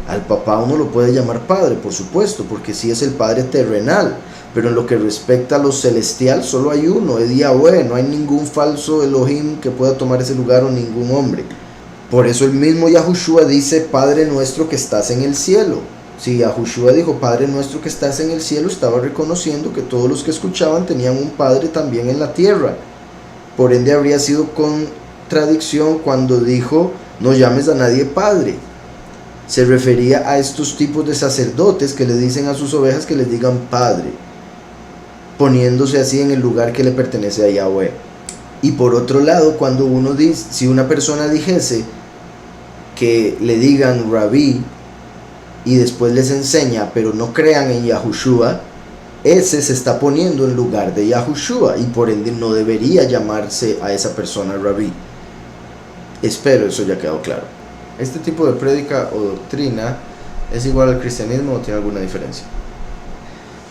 Al papá uno lo puede llamar padre, por supuesto, porque sí es el padre terrenal. Pero en lo que respecta a lo celestial, solo hay uno, es Yahweh. No hay ningún falso Elohim que pueda tomar ese lugar, o ningún hombre. Por eso el mismo Yahushua dice: Padre nuestro que estás en el cielo. Si Yahushua dijo Padre nuestro que estás en el cielo, estaba reconociendo que todos los que escuchaban tenían un Padre también en la tierra. Por ende habría sido contradicción cuando dijo: no llames a nadie Padre. Se refería a estos tipos de sacerdotes que le dicen a sus ovejas que les digan Padre, poniéndose así en el lugar que le pertenece a Yahweh. Y por otro lado, cuando uno dice, si una persona dijese que le digan Rabí y después les enseña, pero no crean en Yahushua, ese se está poniendo en lugar de Yahushua y por ende no debería llamarse a esa persona Rabí. Espero eso haya quedado claro. ¿Este tipo de prédica o doctrina es igual al cristianismo o tiene alguna diferencia?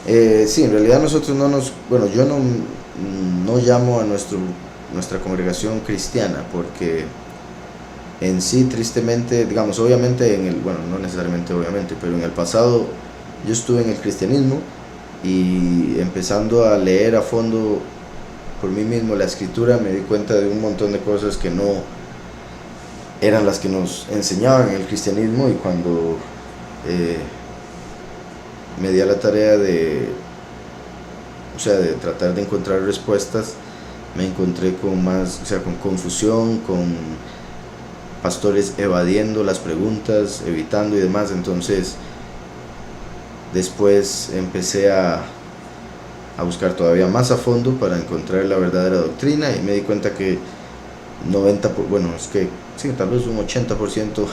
Sí, en realidad nosotros yo no llamo a nuestra congregación cristiana, porque en sí, tristemente, digamos, obviamente no necesariamente obviamente, pero en el pasado yo estuve en el cristianismo, y empezando a leer a fondo por mí mismo la escritura me di cuenta de un montón de cosas que no eran las que nos enseñaban en el cristianismo. Y cuando me di a la tarea de tratar de encontrar respuestas, me encontré con con confusión, con pastores evadiendo las preguntas, evitando y demás. Entonces después empecé a buscar todavía más a fondo para encontrar la verdadera doctrina, y me di cuenta que tal vez un 80%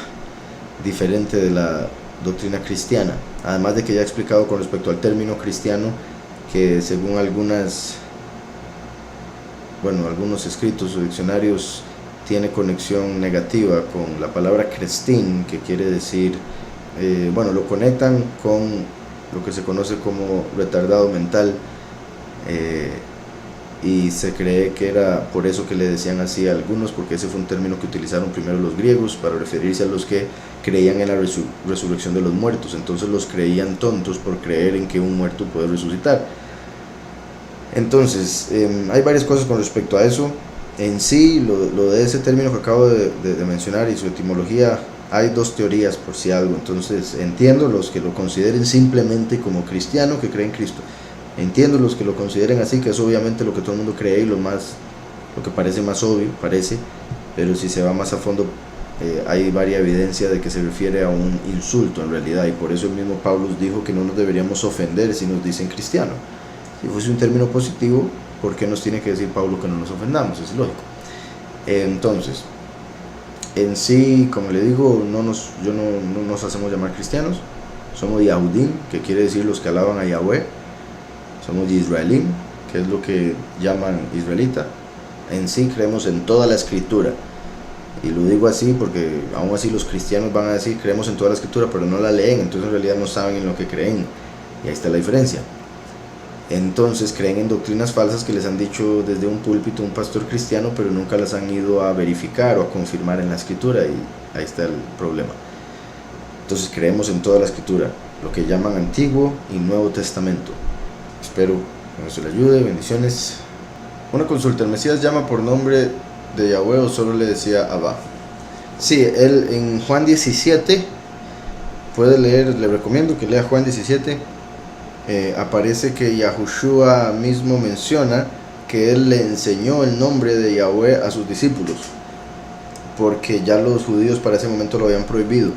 diferente de la doctrina cristiana. Además de que ya he explicado con respecto al término cristiano, que según algunos escritos o diccionarios tiene conexión negativa con la palabra crestín, que quiere decir, lo conectan con lo que se conoce como retardado mental, y se cree que era por eso que le decían así a algunos, porque ese fue un término que utilizaron primero los griegos para referirse a los que creían en la resurrección de los muertos. Entonces los creían tontos por creer en que un muerto puede resucitar. Entonces hay varias cosas con respecto a eso. En sí, lo de ese término que acabo de mencionar y su etimología, hay dos teorías por si algo. Entonces entiendo los que lo consideren simplemente como cristiano que cree en Cristo. Entiendo los que lo consideren así, que es obviamente lo que todo el mundo cree y lo que parece más obvio, parece, pero si se va más a fondo, hay varias evidencia de que se refiere a un insulto en realidad, y por eso el mismo Pablo dijo que no nos deberíamos ofender si nos dicen cristiano. Si fuese un término positivo, ¿por qué nos tiene que decir Pablo que no nos ofendamos? Es lógico. Entonces, en sí, como le digo, no nos hacemos llamar cristianos, somos Yahudim, que quiere decir los que alaban a Yahweh. Somos Israelim, que es lo que llaman israelita. En sí creemos en toda la escritura, y lo digo así porque aún así los cristianos van a decir creemos en toda la escritura, pero no la leen, entonces en realidad no saben en lo que creen, y ahí está la diferencia. Entonces creen en doctrinas falsas que les han dicho desde un púlpito un pastor cristiano, pero nunca las han ido a verificar o a confirmar en la escritura, y ahí está el problema. Entonces creemos en toda la escritura, lo que llaman Antiguo y Nuevo Testamento. Espero que eso le ayude. Bendiciones. Una consulta: ¿el Mesías llama por nombre de Yahweh o solo le decía Abba? Sí, él en Juan 17, puede leer, le recomiendo que lea Juan 17. Aparece que Yahushua mismo menciona que él le enseñó el nombre de Yahweh a sus discípulos, porque ya los judíos para ese momento lo habían prohibido.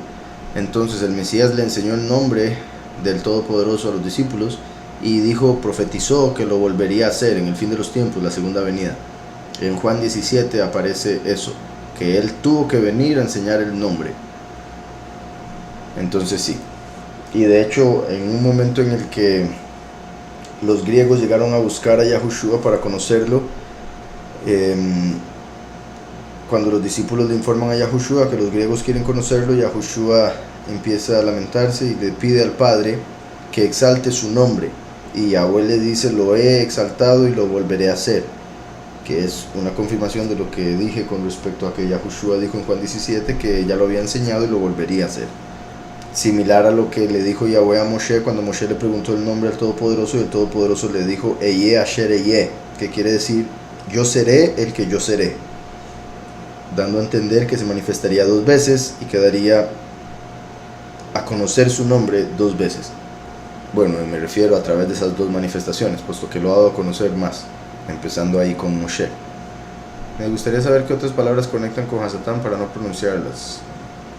Entonces el Mesías le enseñó el nombre del Todopoderoso a los discípulos, y dijo, profetizó que lo volvería a hacer en el fin de los tiempos, la segunda venida. En Juan 17 aparece eso, que él tuvo que venir a enseñar el nombre. Entonces sí. Y de hecho, en un momento en el que los griegos llegaron a buscar a Yahushua para conocerlo, cuando los discípulos le informan a Yahushua que los griegos quieren conocerlo, Yahushua empieza a lamentarse y le pide al Padre que exalte su nombre. Y Yahweh le dice, lo he exaltado y lo volveré a hacer, que es una confirmación de lo que dije con respecto a que Yahushua dijo en Juan 17 que ya lo había enseñado y lo volvería a hacer. Similar a lo que le dijo Yahweh a Moshe cuando Moshe le preguntó el nombre al Todopoderoso, y el Todopoderoso le dijo Eye Asher Eye, que quiere decir yo seré el que yo seré, dando a entender que se manifestaría dos veces y que daría a conocer su nombre dos veces. Bueno, me refiero a través de esas dos manifestaciones, puesto que lo ha dado a conocer más, empezando ahí con Moshe. Me gustaría saber qué otras palabras conectan con Hasatán para no pronunciarlas.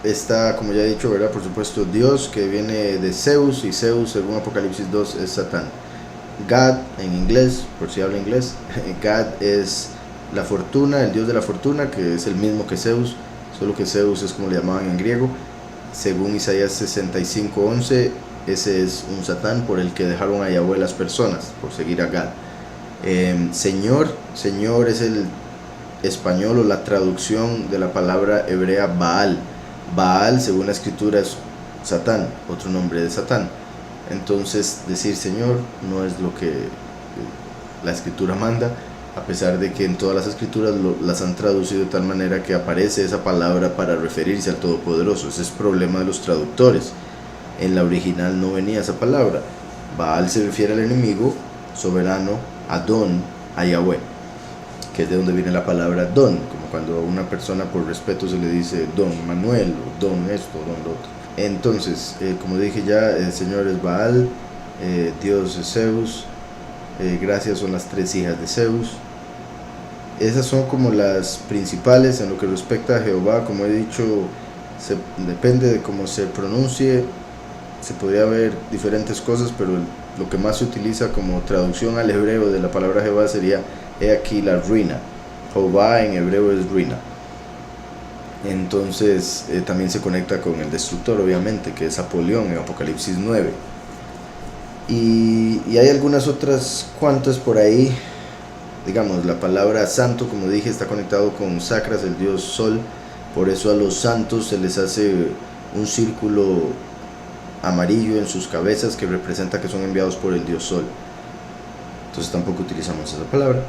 Está, como ya he dicho, ¿verdad? Por supuesto, Dios, que viene de Zeus, y Zeus, según Apocalipsis 2, es Satán. God, en inglés, por si habla inglés, God es la fortuna, el dios de la fortuna, que es el mismo que Zeus, solo que Zeus es como le llamaban en griego. Según Isaías 65:11, ese es un Satán por el que dejaron a Yahweh las personas, por seguir a God. Señor es el español o la traducción de la palabra hebrea Baal. Baal, según la escritura, es Satán, otro nombre de Satán. Entonces decir Señor no es lo que la escritura manda, a pesar de que en todas las escrituras las han traducido de tal manera que aparece esa palabra para referirse al Todopoderoso. Ese es el problema de los traductores. En la original no venía esa palabra. Baal se refiere al enemigo soberano, Adón, a Yahweh, que es de donde viene la palabra don, como cuando a una persona por respeto se le dice don Manuel, o don esto, don lo otro. Entonces, como dije ya, el Señor es Baal, Dios es Zeus, gracias son las tres hijas de Zeus. Esas son como las principales. En lo que respecta a Jehová, como he dicho, depende de cómo se pronuncie, se podría ver diferentes cosas, pero lo que más se utiliza como traducción al hebreo de la palabra Jehová sería he aquí la ruina. Jehová en hebreo es ruina. Entonces también se conecta con el destructor, obviamente, que es Apolión en Apocalipsis 9. Y hay algunas otras cuantas por ahí. Digamos, la palabra santo, como dije, está conectado con Sacras, el dios sol. Por eso a los santos se les hace un círculo amarillo en sus cabezas que representa que son enviados por el dios sol. Entonces tampoco utilizamos esa palabra.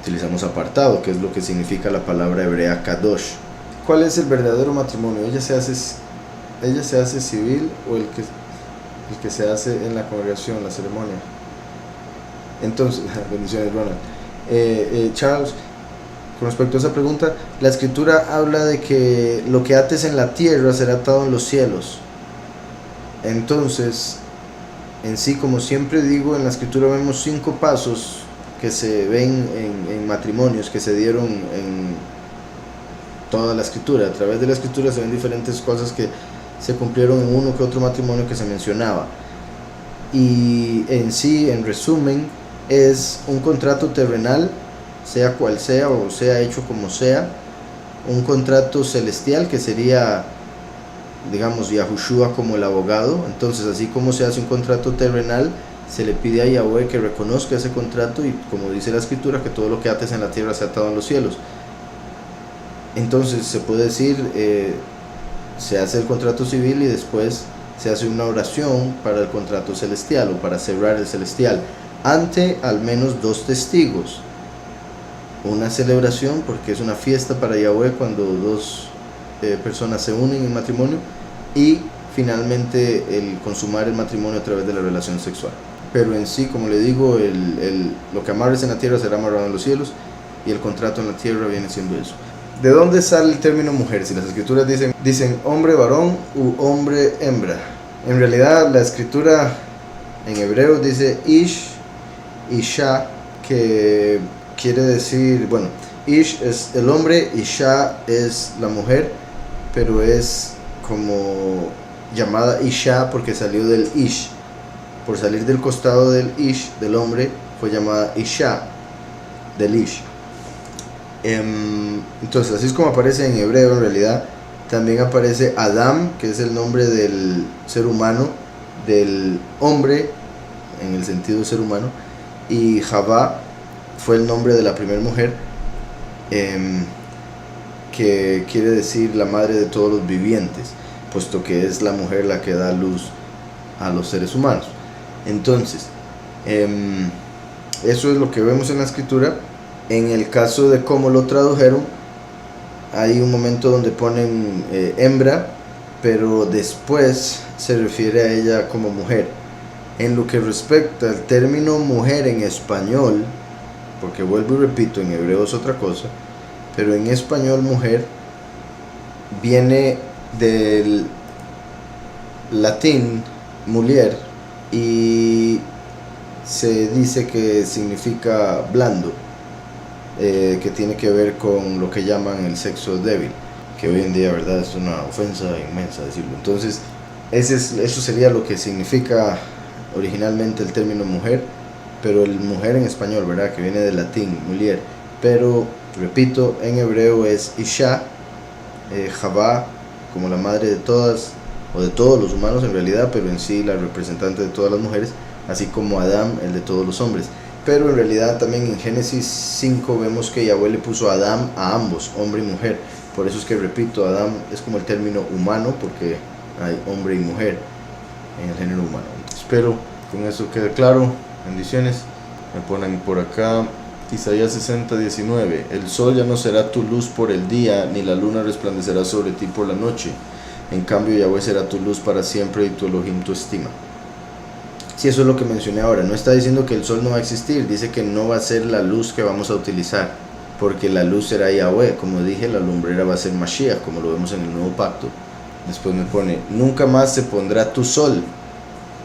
utilizamos apartado, que es lo que significa la palabra hebrea kadosh. ¿Cuál es el verdadero matrimonio? ¿Ella se hace civil o el que se hace en la congregación, la ceremonia? Entonces, bendiciones Ronald. Charles, con respecto a esa pregunta, la escritura habla de que lo que ates en la tierra será atado en los cielos. Entonces, en sí, como siempre digo, en la escritura vemos 5 pasos que se ven en matrimonios que se dieron en toda la escritura. A través de la escritura se ven diferentes cosas que se cumplieron en uno que otro matrimonio que se mencionaba. Y en sí, en resumen, es un contrato terrenal, sea cual sea o sea hecho como sea, un contrato celestial que sería, digamos, Yahushua como el abogado. Entonces, así como se hace un contrato terrenal, se le pide a Yahweh que reconozca ese contrato y, como dice la escritura, que todo lo que ates en la tierra sea atado en los cielos. Entonces se puede decir, se hace el contrato civil y después se hace una oración para el contrato celestial o para cerrar el celestial ante al menos 2 testigos. Una celebración, porque es una fiesta para Yahweh cuando 2 personas se unen en matrimonio, y finalmente el consumar el matrimonio a través de la relación sexual. Pero en sí, como le digo, lo que amarres en la tierra será amarrado en los cielos, y el contrato en la tierra viene siendo eso. ¿De dónde sale el término mujer? Si las escrituras dicen hombre varón u hombre hembra. En realidad la escritura en hebreo dice ish, isha, que quiere decir, bueno, ish es el hombre, isha es la mujer, pero es como llamada isha porque salió del ish. Por salir del costado del ish, del hombre, fue llamada isha, del ish. Entonces, así es como aparece en hebreo. En realidad también aparece Adam, que es el nombre del ser humano, del hombre en el sentido de ser humano, y Javá fue el nombre de la primera mujer, que quiere decir la madre de todos los vivientes, puesto que es la mujer la que da luz a los seres humanos. Entonces, eso es lo que vemos en la escritura. En el caso de cómo lo tradujeron, hay un momento donde ponen hembra, pero después se refiere a ella como mujer. En lo que respecta al término mujer en español, porque vuelvo y repito, en hebreo es otra cosa, pero en español mujer viene del latín mulier y se dice que significa blando, que tiene que ver con lo que llaman el sexo débil, que hoy en día, verdad, es una ofensa inmensa decirlo. Entonces eso sería lo que significa originalmente el término mujer, pero el mujer en español, verdad, que viene del latín mulier, pero repito, en hebreo es isha, Javá, como la madre de todas o de todos los humanos en realidad, pero en sí la representante de todas las mujeres, así como Adán, el de todos los hombres. Pero en realidad también en Génesis 5 vemos que Yahweh le puso a Adán a ambos, hombre y mujer. Por eso es que repito, Adán es como el término humano, porque hay hombre y mujer en el género humano. Espero con eso quede claro. Bendiciones. Me ponen por acá Isaías 60:19. El sol ya no será tu luz por el día, ni la luna resplandecerá sobre ti por la noche. En cambio Yahweh será tu luz para siempre y tu Elohim tu estima. Si eso es lo que mencioné ahora, no está diciendo que el sol no va a existir, dice que no va a ser la luz que vamos a utilizar, porque la luz será Yahweh. Como dije, la lumbrera va a ser Mashiach, como lo vemos en el nuevo pacto. Después me pone, nunca más se pondrá tu sol.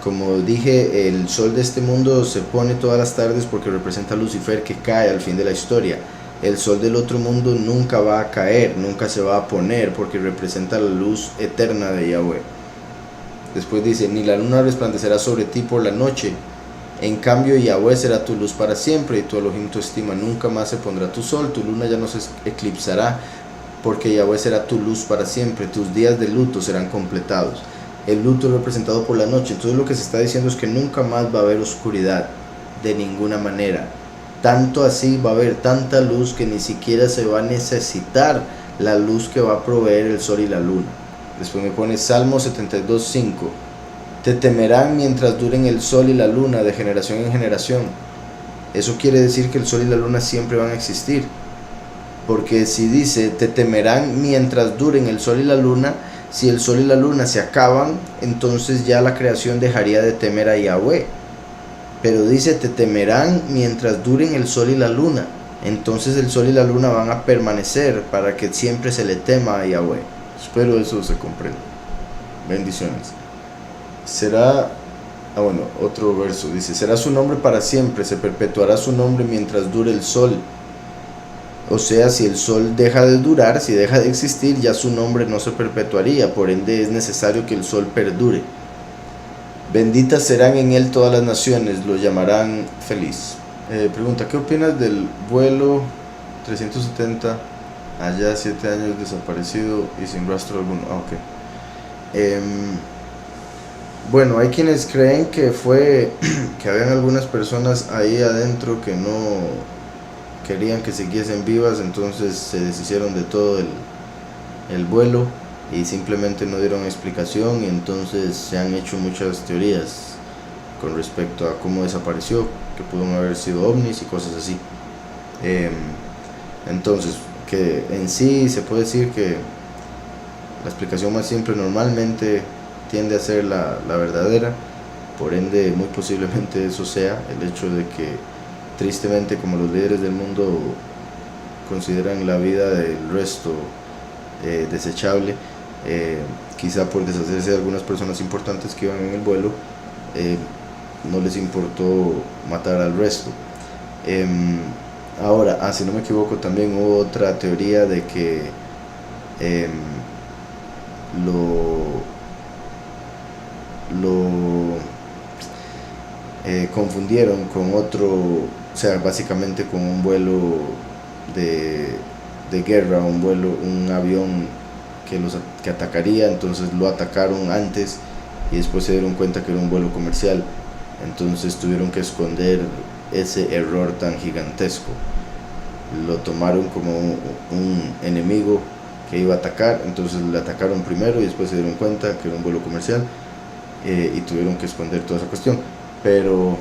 Como dije, el sol de este mundo se pone todas las tardes porque representa a Lucifer, que cae al fin de la historia. El sol del otro mundo nunca va a caer, nunca se va a poner, porque representa la luz eterna de Yahweh. Después dice, ni la luna resplandecerá sobre ti por la noche. En cambio Yahweh será tu luz para siempre y tu Elohim tu estima. Nunca más se pondrá tu sol, tu luna ya no se eclipsará, porque Yahweh será tu luz para siempre. Tus días de luto serán completados. El luto es representado por la noche. Entonces lo que se está diciendo es que nunca más va a haber oscuridad, de ninguna manera. Tanto así va a haber tanta luz que ni siquiera se va a necesitar la luz que va a proveer el sol y la luna. Después me pone Salmo 72:5. Te temerán mientras duren el sol y la luna, de generación en generación. eso quiere decir que el sol y la luna siempre van a existir. Porque si dice, te temerán mientras duren el sol y la luna, si el sol y la luna se acaban, entonces ya la creación dejaría de temer a Yahweh. Pero dice, te temerán mientras duren el sol y la luna. Entonces el sol y la luna van a permanecer para que siempre se le tema a Yahweh. Espero eso se comprenda. Bendiciones. Será, otro verso dice, será su nombre para siempre, se perpetuará su nombre mientras dure el sol. O sea, si el sol deja de durar, si deja de existir, ya su nombre no se perpetuaría, por ende es necesario que el sol perdure. Benditas serán en él todas las naciones, lo llamarán feliz. Pregunta, ¿qué opinas del vuelo 370, allá 7 años desaparecido y sin rastro alguno? Bueno, hay quienes creen que que habían algunas personas ahí adentro que no querían que siguiesen vivas, entonces se deshicieron de todo el vuelo y simplemente no dieron explicación, y entonces se han hecho muchas teorías con respecto a cómo desapareció, que pudieron haber sido ovnis y cosas así. Entonces, que en sí se puede decir que la explicación más simple normalmente tiende a ser la verdadera, por ende muy posiblemente eso sea el hecho de que tristemente, como los líderes del mundo consideran la vida del resto desechable, quizá por deshacerse de algunas personas importantes que iban en el vuelo, no les importó matar al resto. Ahora, si no me equivoco, también hubo otra teoría de que confundieron con otro, o sea, básicamente con un vuelo de guerra, un avión que atacaría, entonces lo atacaron antes y después se dieron cuenta que era un vuelo comercial, entonces tuvieron que esconder ese error tan gigantesco. Lo tomaron como un enemigo que iba a atacar, entonces le atacaron primero y después se dieron cuenta que era un vuelo comercial, y tuvieron que esconder toda esa cuestión. Pero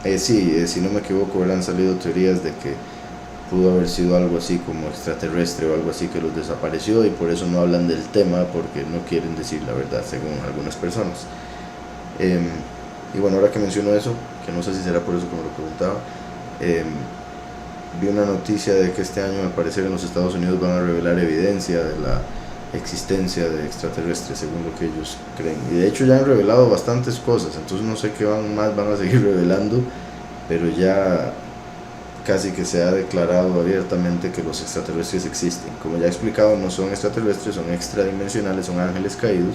si no me equivoco, han salido teorías de que pudo haber sido algo así como extraterrestre o algo así que los desapareció, y por eso no hablan del tema, porque no quieren decir la verdad, según algunas personas. Y bueno, ahora que menciono eso, que no sé si será por eso que me lo preguntaba, vi una noticia de que este año, al parecer, en los Estados Unidos van a revelar evidencia de la existencia de extraterrestres, según lo que ellos creen, y de hecho ya han revelado bastantes cosas, entonces no sé qué más van a seguir revelando, pero ya casi que se ha declarado abiertamente que los extraterrestres existen. Como ya he explicado, no son extraterrestres, son extradimensionales, son ángeles caídos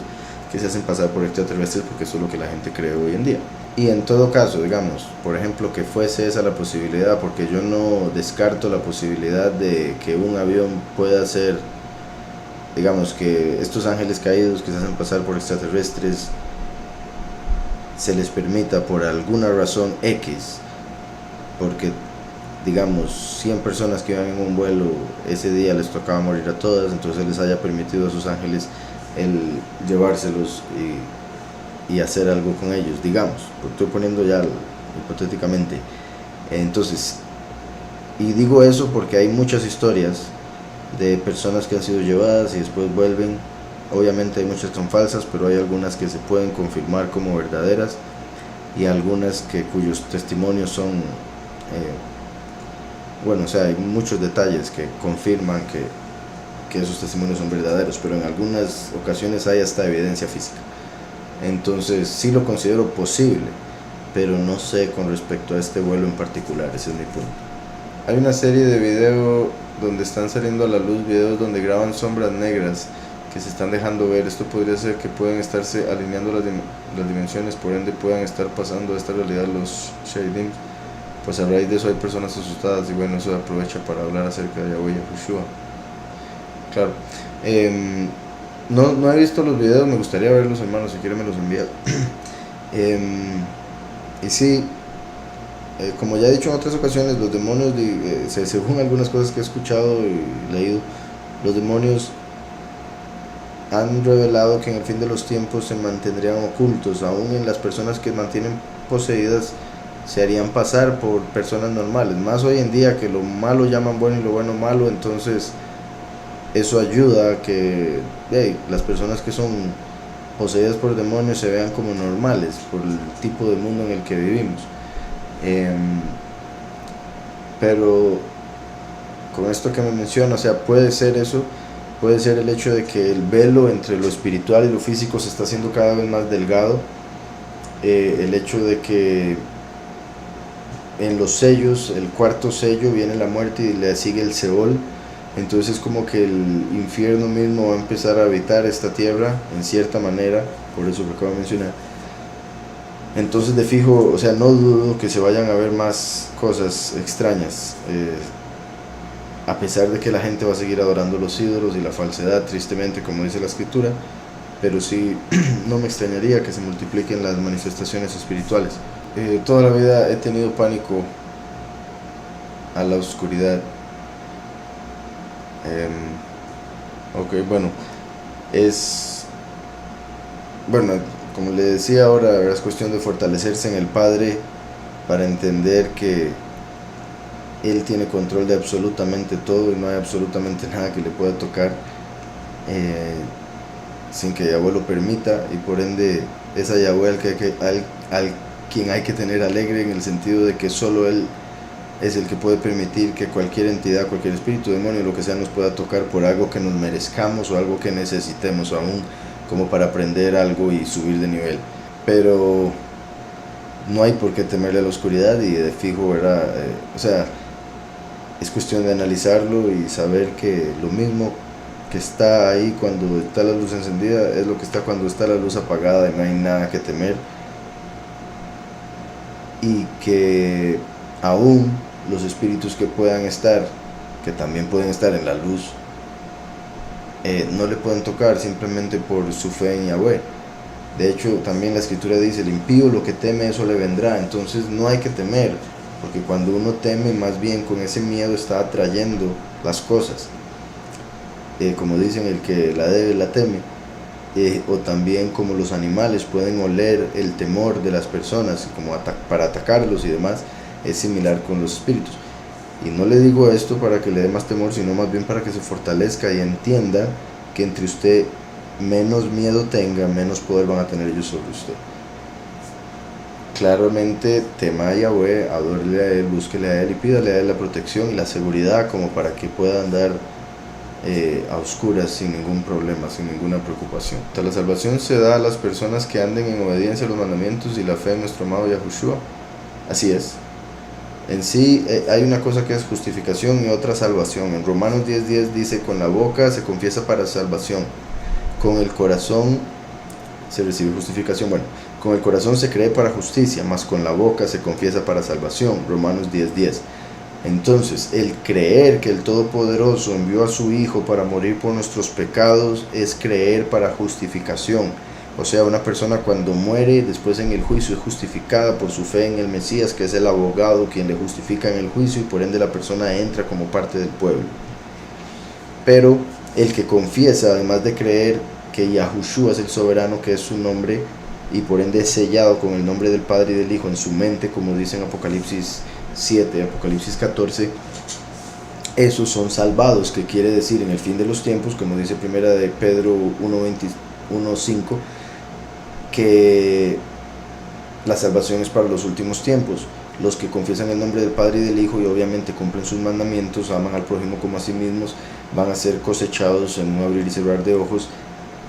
que se hacen pasar por extraterrestres, porque eso es lo que la gente cree hoy en día. Y en todo caso, digamos, por ejemplo, que fuese esa la posibilidad, porque yo no descarto la posibilidad de que un avión pueda ser, digamos, que estos ángeles caídos que se hacen pasar por extraterrestres se les permita por alguna razón X, porque digamos 100 personas que iban en un vuelo ese día les tocaba morir a todas, entonces les haya permitido a esos ángeles el llevárselos y hacer algo con ellos, digamos, estoy poniendo ya hipotéticamente. Entonces, y digo eso porque hay muchas historias de personas que han sido llevadas y después vuelven. Obviamente hay muchas que son falsas, pero hay algunas que se pueden confirmar como verdaderas, y algunas cuyos testimonios son hay muchos detalles que confirman que esos testimonios son verdaderos, pero en algunas ocasiones hay hasta evidencia física. Entonces sí lo considero posible, pero no sé con respecto a este vuelo en particular, ese es mi punto. Hay una serie de videos donde están saliendo a la luz videos donde graban sombras negras que se están dejando ver. Esto podría ser que pueden estarse alineando las dimensiones, por ende puedan estar pasando a esta realidad los Shaidim. Pues a raíz de eso hay personas asustadas, y bueno, eso aprovecha para hablar acerca de Yahweh Yahushua. Claro. No he visto los videos, me gustaría verlos, hermanos, si quieren me los envían. Y sí, como ya he dicho en otras ocasiones, los demonios, según algunas cosas que he escuchado y leído, los demonios han revelado que en el fin de los tiempos se mantendrían ocultos, aún en las personas que mantienen poseídas. se harían pasar por personas normales, más hoy en día que lo malo llaman bueno y lo bueno malo, entonces eso ayuda a que las personas que son poseídas por demonios se vean como normales por el tipo de mundo en el que vivimos. Pero con esto que me menciona, o sea, puede ser eso, puede ser el hecho de que el velo entre lo espiritual y lo físico se está haciendo cada vez más delgado, el hecho de que en los sellos, el cuarto sello viene la muerte y le sigue el Seol, entonces como que el infierno mismo va a empezar a habitar esta tierra en cierta manera, por eso que acabo de mencionar. Entonces de fijo, o sea, no dudo que se vayan a ver más cosas extrañas, a pesar de que la gente va a seguir adorando los ídolos y la falsedad, tristemente, como dice la escritura, pero sí, no me extrañaría que se multipliquen las manifestaciones espirituales. Toda la vida he tenido pánico a la oscuridad. Ok, bueno, como le decía ahora, es cuestión de fortalecerse en el Padre para entender que Él tiene control de absolutamente todo y no hay absolutamente nada que le pueda tocar sin que Yahweh lo permita, y por ende es a Yahweh al quien hay que tener alegre, en el sentido de que solo Él es el que puede permitir que cualquier entidad, cualquier espíritu, demonio, lo que sea, nos pueda tocar por algo que nos merezcamos o algo que necesitemos aún, como para aprender algo y subir de nivel. Pero no hay por qué temerle a la oscuridad, y de fijo, ¿verdad? O sea, es cuestión de analizarlo y saber que lo mismo que está ahí cuando está la luz encendida es lo que está cuando está la luz apagada, y no hay nada que temer, y que aún los espíritus que puedan estar, que también pueden estar en la luz, no le pueden tocar simplemente por su fe en Yahweh. De hecho, también la escritura dice, el impío lo que teme, eso le vendrá. Entonces no hay que temer, porque cuando uno teme, más bien con ese miedo está atrayendo las cosas. Como dicen, el que la debe la teme. O también como los animales pueden oler el temor de las personas como para atacarlos y demás, es similar con los espíritus. Y no le digo esto para que le dé más temor, sino más bien para que se fortalezca y entienda que entre usted menos miedo tenga, menos poder van a tener ellos sobre usted. Claramente tema a Yahweh, adórele a Él, búsquele a Él y pídale a Él la protección y la seguridad como para que pueda andar a oscuras sin ningún problema, sin ninguna preocupación. La salvación se da a las personas que anden en obediencia a los mandamientos y la fe en nuestro amado Yahushua. Así es. En sí hay una cosa que es justificación y otra salvación. En Romanos 10:10 dice, con la boca se confiesa para salvación, con el corazón se recibe justificación. Bueno, con el corazón se cree para justicia, mas con la boca se confiesa para salvación. Romanos 10:10. Entonces, el creer que el Todopoderoso envió a su Hijo para morir por nuestros pecados es creer para justificación. O sea, una persona cuando muere, después en el juicio es justificada por su fe en el Mesías, que es el abogado quien le justifica en el juicio, y por ende la persona entra como parte del pueblo. Pero el que confiesa, además de creer que Yahushua es el soberano, que es su nombre, y por ende es sellado con el nombre del Padre y del Hijo en su mente, como dice en Apocalipsis 7, Apocalipsis 14, esos son salvados, que quiere decir en el fin de los tiempos, como dice primera de Pedro 1:5, que la salvación es para los últimos tiempos. Los que confiesan el nombre del Padre y del Hijo y obviamente cumplen sus mandamientos, aman al prójimo como a sí mismos, van a ser cosechados en un abrir y cerrar de ojos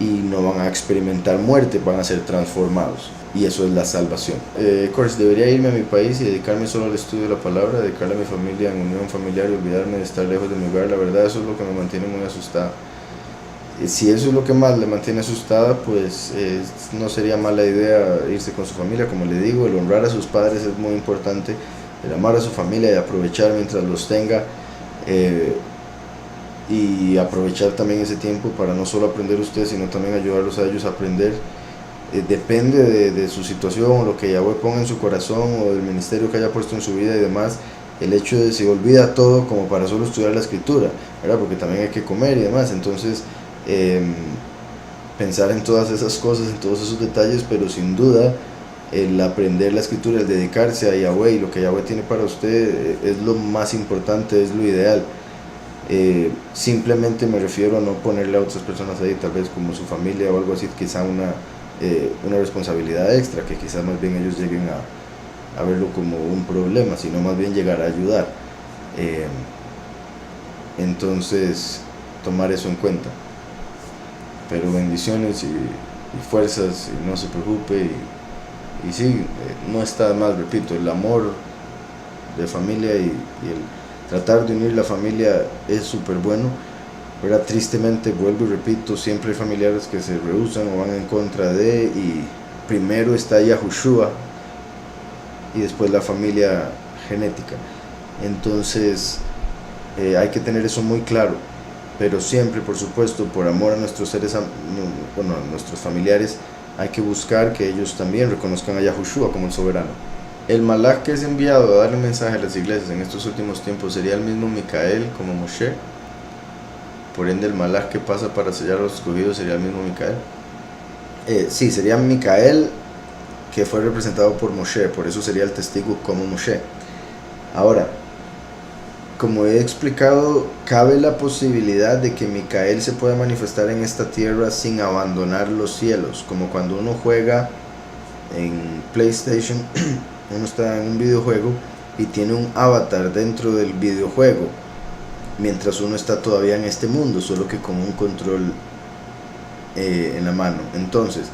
y no van a experimentar muerte, van a ser transformados. Y eso es la salvación. Debería irme a mi país y dedicarme solo al estudio de la palabra, dedicarle a mi familia en unión familiar y olvidarme de estar lejos de mi hogar. La verdad, eso es lo que me mantiene muy asustada. Si eso es lo que más le mantiene asustada, pues no sería mala idea irse con su familia. Como le digo, el honrar a sus padres es muy importante, el amar a su familia y aprovechar mientras los tenga, y aprovechar también ese tiempo para no solo aprender usted, sino también ayudarlos a ellos a aprender. Depende de su situación o lo que Yahweh ponga en su corazón o del ministerio que haya puesto en su vida y demás, el hecho de se olvida todo como para solo estudiar la escritura, ¿verdad? Porque también hay que comer y demás. Entonces pensar en todas esas cosas, en todos esos detalles, pero sin duda el aprender la escritura, el dedicarse a Yahweh y lo que Yahweh tiene para usted es lo más importante, es lo ideal. Simplemente me refiero a no ponerle a otras personas ahí, tal vez como su familia o algo así, quizá una responsabilidad extra, que quizás más bien ellos lleguen a verlo como un problema, sino más bien llegar a ayudar. Entonces, tomar eso en cuenta. Pero bendiciones y fuerzas, y no se preocupe, y sí, no está mal, repito, el amor de familia y el tratar de unir la familia es súper bueno, pero tristemente, vuelvo y repito, siempre hay familiares que se rehúsan o van en contra de, y primero está Yahushua y después la familia genética. Entonces hay que tener eso muy claro, pero siempre, por supuesto, por amor a nuestros seres, bueno, a nuestros familiares, hay que buscar que ellos también reconozcan a Yahushua como el soberano. El malach que es enviado a darle mensaje a las iglesias en estos últimos tiempos sería el mismo Micael como Moshe. Por ende, el malach que pasa para sellar a los escogidos sería el mismo Micael. Sí, sería Micael, que fue representado por Moshe, por eso sería el testigo como Moshe. Ahora, como he explicado, cabe la posibilidad de que Micael se pueda manifestar en esta tierra sin abandonar los cielos, como cuando uno juega en PlayStation, uno está en un videojuego y tiene un avatar dentro del videojuego, mientras uno está todavía en este mundo, solo que con un control en la mano. Entonces,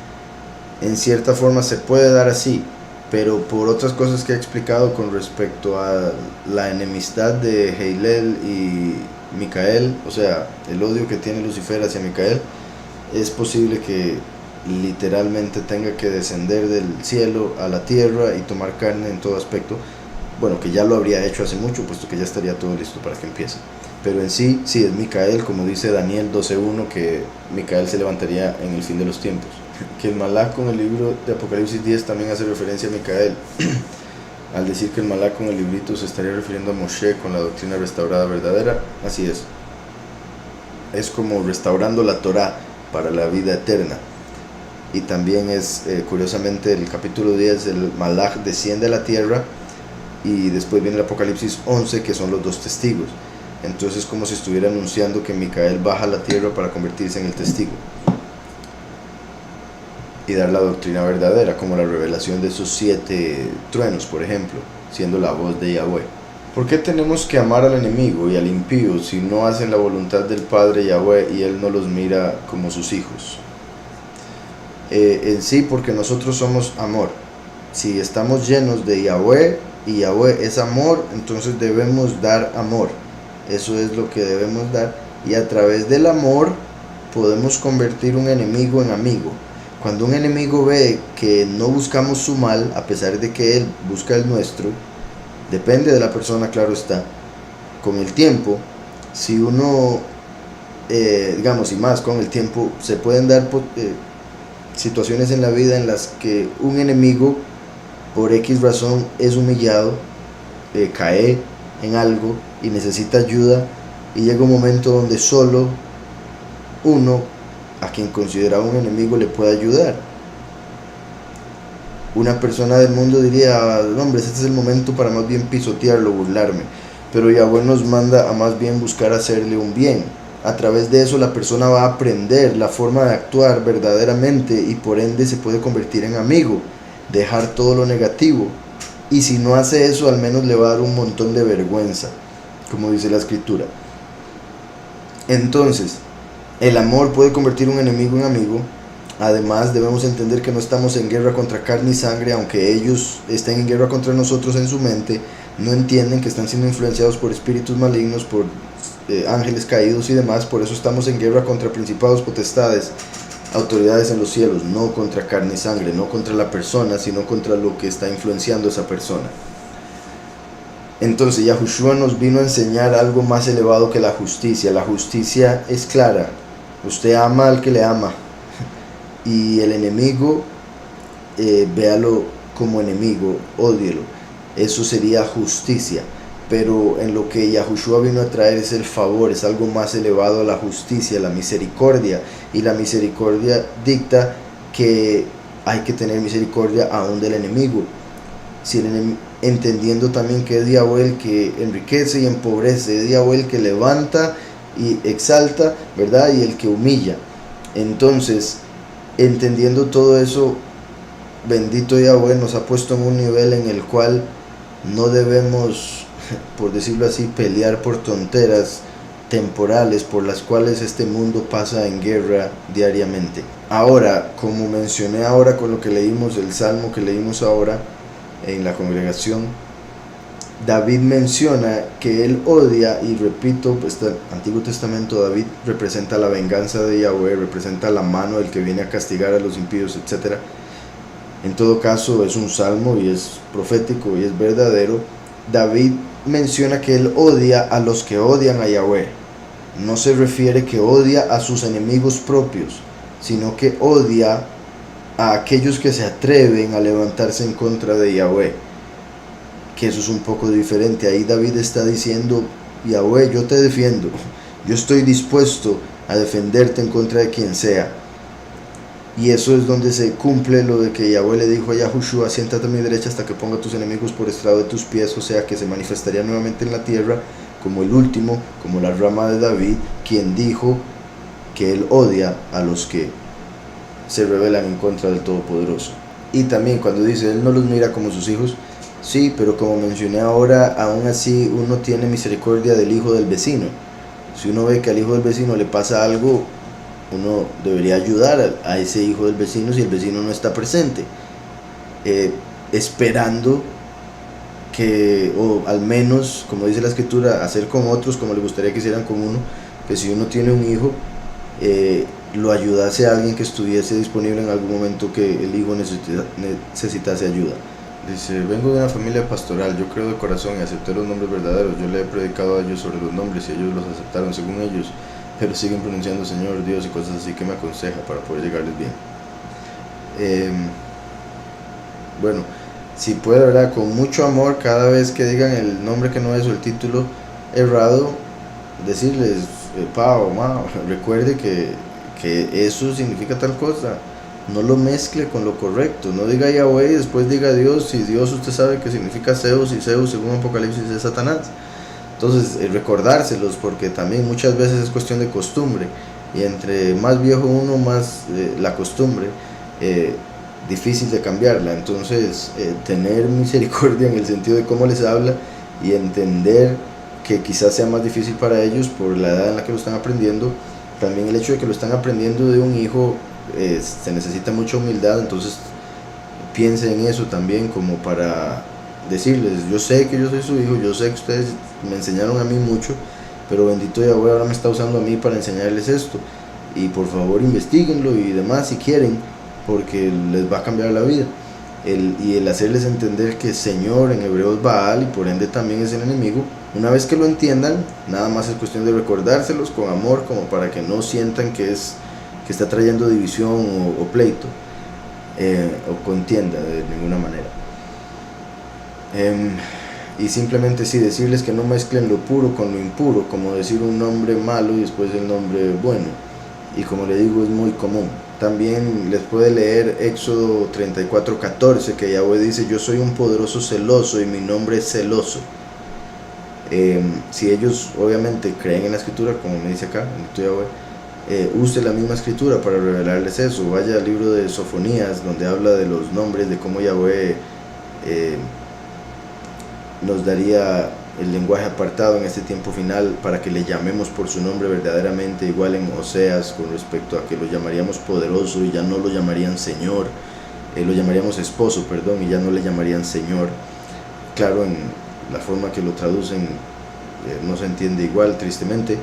en cierta forma se puede dar así, pero por otras cosas que he explicado con respecto a la enemistad de Heilel y Micael, o sea, el odio que tiene Lucifer hacia Micael, es posible que literalmente tenga que descender del cielo a la tierra y tomar carne en todo aspecto. Bueno, que ya lo habría hecho hace mucho, puesto que ya estaría todo listo para que empiece. Pero en sí, sí, es Micael, como dice Daniel 12:1, que Micael se levantaría en el fin de los tiempos. Que el malach con el libro de Apocalipsis 10 también hace referencia a Micael. Al decir que el malach con el librito se estaría refiriendo a Moshe con la doctrina restaurada verdadera, así es. Es como restaurando la Torah para la vida eterna. Y también es, curiosamente, el capítulo 10, el malach desciende a la tierra, y después viene el Apocalipsis 11, que son los dos testigos. Entonces es como si estuviera anunciando que Micael baja a la tierra para convertirse en el testigo y dar la doctrina verdadera, como la revelación de esos 7 truenos, por ejemplo, siendo la voz de Yahweh. ¿Por qué tenemos que amar al enemigo y al impío si no hacen la voluntad del Padre Yahweh y Él no los mira como sus hijos? En sí, porque nosotros somos amor. Si estamos llenos de Yahweh y Yahweh es amor, entonces debemos dar amor. Eso es lo que debemos dar, y a través del amor podemos convertir un enemigo en amigo. Cuando un enemigo ve que no buscamos su mal, a pesar de que él busca el nuestro, depende de la persona, claro está. Con el tiempo, si uno, digamos, y más con el tiempo, se pueden dar situaciones en la vida en las que un enemigo, por X razón, es humillado, cae en algo y necesita ayuda, y llega un momento donde solo uno, a quien consideraba un enemigo, le puede ayudar. Una persona del mundo diría: no, hombre, este es el momento para más bien pisotearlo, burlarme. Pero Yahweh nos manda a más bien buscar hacerle un bien. A través de eso la persona va a aprender la forma de actuar verdaderamente, y por ende se puede convertir en amigo, dejar todo lo negativo. Y si no hace eso, al menos le va a dar un montón de vergüenza, como dice la escritura. Entonces, el amor puede convertir un enemigo en amigo. Además, debemos entender que no estamos en guerra contra carne y sangre, aunque ellos estén en guerra contra nosotros en su mente. No entienden que están siendo influenciados por espíritus malignos, por ángeles caídos y demás. Por eso estamos en guerra contra principados, potestades, autoridades en los cielos, no contra carne y sangre, no contra la persona, sino contra lo que está influenciando a esa persona. Entonces Yahushua nos vino a enseñar algo más elevado que la justicia. La justicia es clara: usted ama al que le ama, y el enemigo, véalo como enemigo, ódielo. Eso sería justicia. Pero en lo que Yahushua vino a traer es el favor, es algo más elevado a la justicia, la misericordia. Y la misericordia dicta que hay que tener misericordia aún del enemigo. Si entendiendo también que es Yahweh el que enriquece y empobrece, es Yahweh el que levanta y exalta, ¿verdad? Y el que humilla. Entonces, entendiendo todo eso, bendito Yahweh nos ha puesto en un nivel en el cual no debemos, por decirlo así, pelear por tonteras temporales por las cuales este mundo pasa en guerra diariamente. Ahora, como mencioné ahora con lo que leímos, el salmo que leímos ahora en la congregación, David menciona que él odia, y repito, pues el Antiguo Testamento, David representa la venganza de Yahweh, representa la mano del que viene a castigar a los impíos, etc. En todo caso es un salmo y es profético y es verdadero. David menciona que él odia a los que odian a Yahweh. No se refiere que odia a sus enemigos propios, sino que odia a aquellos que se atreven a levantarse en contra de Yahweh. Que eso es un poco diferente. Ahí David está diciendo: Yahweh, yo te defiendo, yo estoy dispuesto a defenderte en contra de quien sea. Y eso es donde se cumple lo de que Yahweh le dijo a Yahushua: siéntate a mi derecha hasta que ponga a tus enemigos por estrado de tus pies. O sea que se manifestaría nuevamente en la tierra como el último, como la rama de David, quien dijo que él odia a los que se rebelan en contra del Todopoderoso. Y también cuando dice él no los mira como sus hijos, sí, pero como mencioné ahora, aún así uno tiene misericordia del hijo del vecino. Si uno ve que al hijo del vecino le pasa algo, uno debería ayudar a ese hijo del vecino si el vecino no está presente, esperando que, o al menos, como dice la escritura, hacer con otros como le gustaría que hicieran con uno, que si uno tiene un hijo, lo ayudase a alguien que estuviese disponible en algún momento que el hijo necesitase ayuda. Dice: vengo de una familia pastoral, yo creo de corazón y acepté los nombres verdaderos, yo le he predicado a ellos sobre los nombres y ellos los aceptaron según ellos, pero siguen pronunciando Señor, Dios y cosas así. Que me aconseja para poder llegarles bien? Bueno, si puede, ¿verdad?, con mucho amor, cada vez que digan el nombre que no es o el título errado, decirles: pa o ma, recuerde que eso significa tal cosa. No lo mezcle con lo correcto, no diga Yahweh y después diga Dios, y Dios usted sabe que significa Zeus, y Zeus según Apocalipsis es Satanás. Entonces recordárselos, porque también muchas veces es cuestión de costumbre, y entre más viejo uno, más la costumbre difícil de cambiarla. Entonces tener misericordia en el sentido de cómo les habla, y entender que quizás sea más difícil para ellos por la edad en la que lo están aprendiendo. También el hecho de que lo están aprendiendo de un hijo, se necesita mucha humildad. Entonces piensen en eso también, como para decirles: yo sé que yo soy su hijo, yo sé que ustedes me enseñaron a mí mucho, pero bendito Yahweh ahora me está usando a mí para enseñarles esto, y por favor investiguenlo y demás si quieren, porque les va a cambiar la vida. Y el hacerles entender que Señor en hebreo es Baal, y por ende también es el enemigo. Una vez que lo entiendan, nada más es cuestión de recordárselos con amor, como para que no sientan que está trayendo división o pleito, o contienda de ninguna manera. Y simplemente sí decirles que no mezclen lo puro con lo impuro, como decir un nombre malo y después el nombre bueno, y como le digo, es muy común. También les puede leer Éxodo 34:14, que Yahweh dice: yo soy un poderoso celoso y mi nombre es celoso. Si ellos obviamente creen en la escritura, como me dice acá, use la misma escritura para revelarles eso. Vaya al libro de Sofonías, donde habla de los nombres, de cómo Yahweh nos daría el lenguaje apartado en este tiempo final para que le llamemos por su nombre verdaderamente. Igual en Oseas, con respecto a que lo llamaríamos poderoso y ya no lo llamarían Señor, lo llamaríamos esposo, perdón, y ya no le llamarían Señor. Claro, en la forma que lo traducen no se entiende igual, tristemente,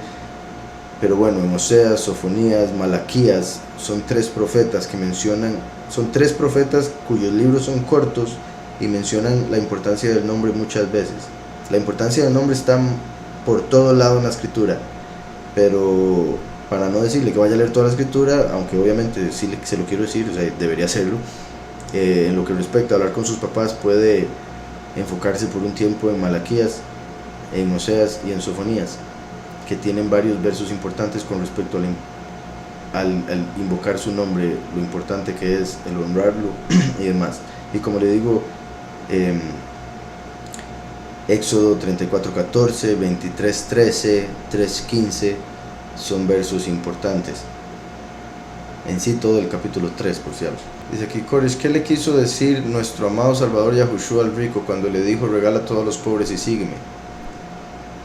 pero bueno, en Oseas, Sofonías, Malaquías, son tres profetas cuyos libros son cortos y mencionan la importancia del nombre muchas veces. La importancia del nombre está por todo lado en la escritura, pero para no decirle que vaya a leer toda la escritura, aunque obviamente sí se lo quiero decir, o sea, debería hacerlo, en lo que respecta a hablar con sus papás, puede enfocarse por un tiempo en Malaquías, en Oseas y en Sofonías, que tienen varios versos importantes con respecto al invocar su nombre, lo importante que es el honrarlo y demás. Y como le digo, Éxodo 34:14, 23:13, 3:15 son versos importantes. En sí todo el capítulo 3, por cierto. Dice aquí Koresh, ¿qué le quiso decir nuestro amado Salvador Yahushua al rico cuando le dijo regala a todos los pobres y sígueme?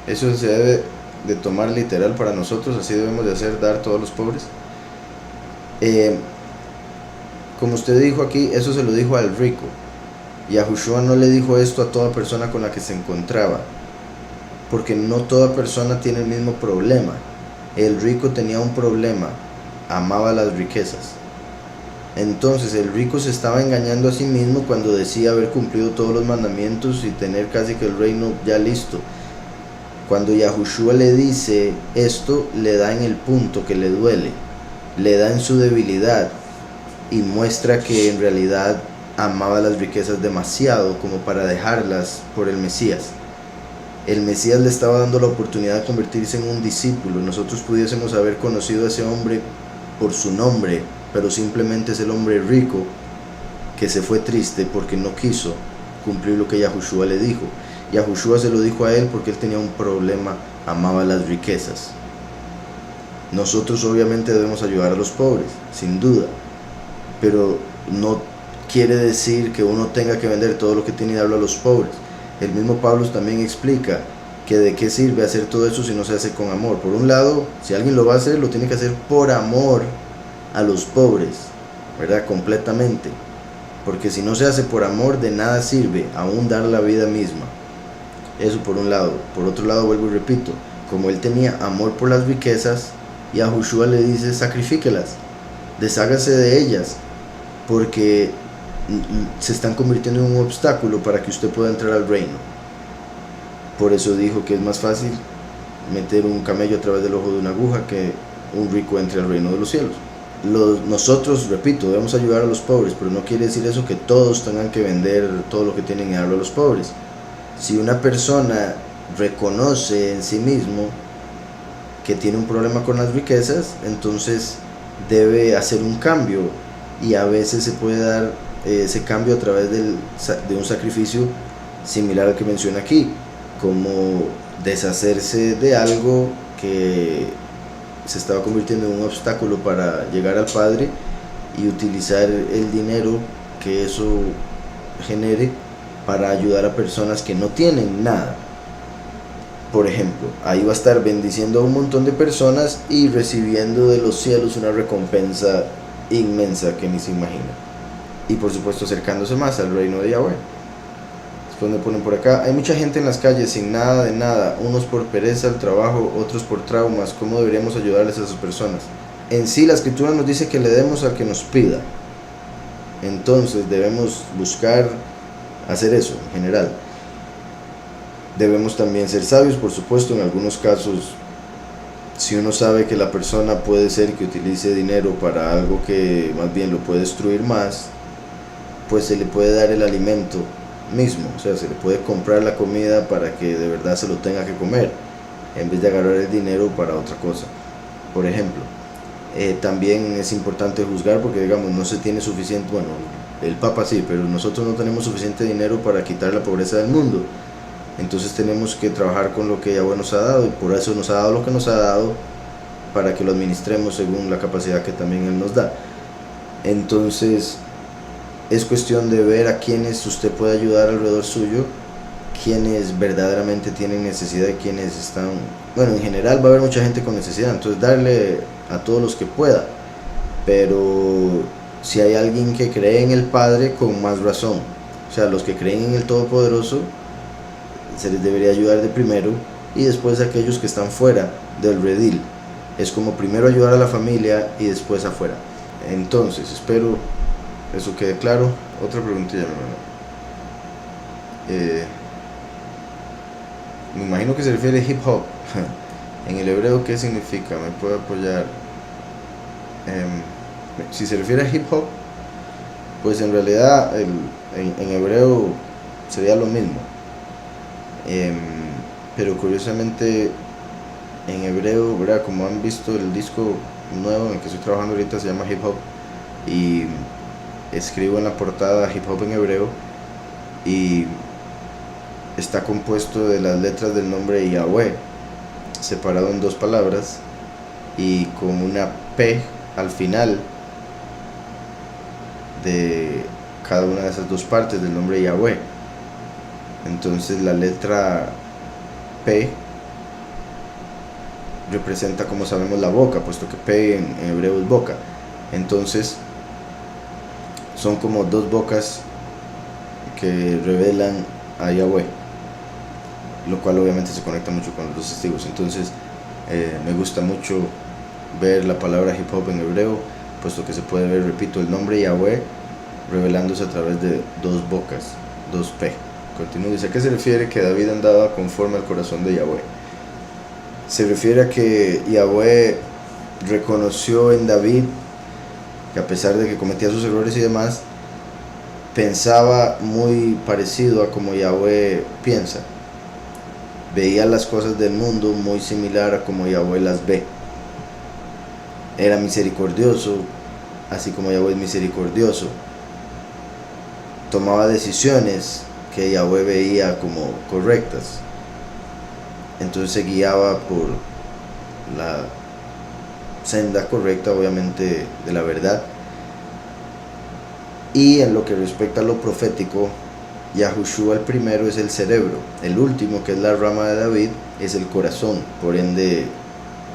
Eso se debe de tomar literal para nosotros, así debemos de hacer, dar a todos los pobres. Como usted dijo aquí, eso se lo dijo al rico. Yahushua no le dijo esto a toda persona con la que se encontraba, porque no toda persona tiene el mismo problema. El rico tenía un problema, amaba las riquezas. Entonces el rico se estaba engañando a sí mismo cuando decía haber cumplido todos los mandamientos y tener casi que el reino ya listo. Cuando Yahushua le dice esto, le da en el punto que le duele, le da en su debilidad y muestra que en realidad amaba las riquezas demasiado como para dejarlas por el Mesías. El Mesías le estaba dando la oportunidad de convertirse en un discípulo. Nosotros pudiésemos haber conocido a ese hombre por su nombre, pero simplemente es el hombre rico que se fue triste porque no quiso cumplir lo que Yahushua le dijo. Yahushua se lo dijo a él porque él tenía un problema, amaba las riquezas. Nosotros obviamente debemos ayudar a los pobres, sin duda, pero no quiere decir que uno tenga que vender todo lo que tiene y darlo a los pobres. El mismo Pablo también explica que de qué sirve hacer todo eso si no se hace con amor. Por un lado, si alguien lo va a hacer, lo tiene que hacer por amor a los pobres, ¿verdad? Completamente. Porque si no se hace por amor, de nada sirve, aún dar la vida misma. Eso por un lado. Por otro lado, vuelvo y repito, como él tenía amor por las riquezas, Yahushua le dice, sacrifíquelas, deshágase de ellas, porque se están convirtiendo en un obstáculo para que usted pueda entrar al reino. Por eso dijo que es más fácil meter un camello a través del ojo de una aguja que un rico entre al reino de los cielos. Nosotros, repito, debemos ayudar a los pobres, pero no quiere decir eso que todos tengan que vender todo lo que tienen y darlo a los pobres. Si una persona reconoce en sí mismo que tiene un problema con las riquezas, entonces debe hacer un cambio, y a veces se puede dar ese cambio a través de un sacrificio similar al que menciona aquí, como deshacerse de algo que se estaba convirtiendo en un obstáculo para llegar al Padre y utilizar el dinero que eso genere para ayudar a personas que no tienen nada. Por ejemplo, ahí va a estar bendiciendo a un montón de personas y recibiendo de los cielos una recompensa inmensa que ni se imagina. Y por supuesto acercándose más al reino de Yahweh. Después me ponen por acá, hay mucha gente en las calles sin nada de nada, unos por pereza al trabajo, otros por traumas. ¿Cómo deberíamos ayudarles a esas personas? En sí la escritura nos dice que le demos al que nos pida. Entonces debemos buscar hacer eso en general. Debemos también ser sabios, por supuesto. En algunos casos, si uno sabe que la persona puede ser que utilice dinero para algo que más bien lo puede destruir más, pues se le puede dar el alimento mismo, o sea, se le puede comprar la comida para que de verdad se lo tenga que comer, en vez de agarrar el dinero para otra cosa. Por ejemplo, también es importante juzgar porque, digamos, no se tiene suficiente, bueno, el Papa sí, pero nosotros no tenemos suficiente dinero para quitar la pobreza del mundo. Entonces tenemos que trabajar con lo que Yahweh nos ha dado, y por eso nos ha dado lo que nos ha dado, para que lo administremos según la capacidad que también Él nos da. Entonces es cuestión de ver a quienes usted puede ayudar alrededor suyo, quienes verdaderamente tienen necesidad y quienes están, bueno, en general va a haber mucha gente con necesidad, entonces darle a todos los que pueda, pero si hay alguien que cree en el Padre, con más razón, o sea, los que creen en el Todopoderoso, se les debería ayudar de primero, y después a aquellos que están fuera del redil. Es como primero ayudar a la familia y después afuera. Entonces, espero eso quede claro. Otra preguntilla, mi hermano. Me imagino que se refiere a hip hop. En el hebreo, ¿qué significa? ¿Me puede apoyar? Si se refiere a hip hop, pues en realidad en hebreo sería lo mismo. Pero curiosamente en hebreo, ¿verdad? Como han visto el disco nuevo en el que estoy trabajando ahorita se llama Hip Hop, y escribo en la portada Hip Hop en hebreo, y está compuesto de las letras del nombre Yahweh, separado en dos palabras y con una P al final de cada una de esas dos partes del nombre Yahweh. Entonces la letra P representa, como sabemos, la boca, puesto que P en hebreo es boca. Entonces son como dos bocas que revelan a Yahweh, lo cual obviamente se conecta mucho con los testigos. Entonces me gusta mucho ver la palabra hip hop en hebreo, puesto que se puede ver, repito, el nombre Yahweh revelándose a través de dos bocas, dos P. Continúa, dice: ¿a qué se refiere que David andaba conforme al corazón de Yahweh? Se refiere a que Yahweh reconoció en David que, a pesar de que cometía sus errores y demás, pensaba muy parecido a como Yahweh piensa. Veía las cosas del mundo muy similar a como Yahweh las ve. Era misericordioso, así como Yahweh es misericordioso. Tomaba decisiones que Yahweh veía como correctas. Entonces se guiaba por la senda correcta, obviamente, de la verdad. Y en lo que respecta a lo profético, Yahushua el primero es el cerebro, el último, que es la rama de David, es el corazón. Por ende,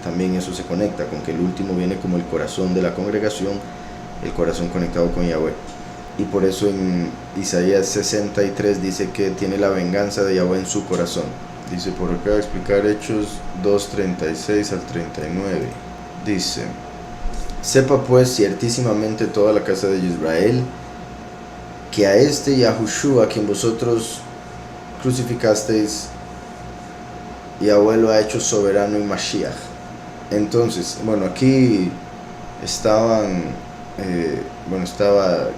también eso se conecta con que el último viene como el corazón de la congregación, el corazón conectado con Yahweh. Y por eso en Isaías 63 dice que tiene la venganza de Yahweh en su corazón. Dice por acá, explicar Hechos 2:36 al 39. Dice: sepa pues ciertísimamente toda la casa de Israel que a este Yahushua, a quien vosotros crucificasteis, Yahweh lo ha hecho soberano y Mashiach. Entonces, bueno, aquí estaba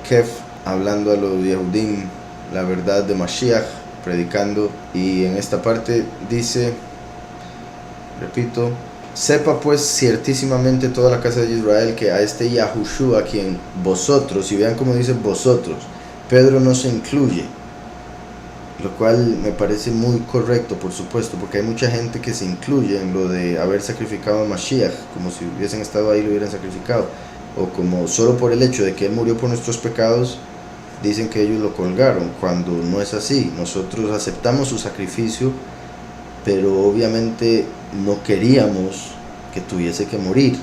Kef hablando a los Yehudim la verdad de Mashiach, predicando, y en esta parte dice, repito: sepa pues ciertísimamente toda la casa de Israel que a este Yahushua, a quien vosotros, y vean cómo dice vosotros, Pedro no se incluye, lo cual me parece muy correcto, por supuesto, porque hay mucha gente que se incluye en lo de haber sacrificado a Mashiach, como si hubiesen estado ahí y lo hubieran sacrificado, o como solo por el hecho de que él murió por nuestros pecados, dicen que ellos lo colgaron, cuando no es así. Nosotros aceptamos su sacrificio, pero obviamente no queríamos que tuviese que morir.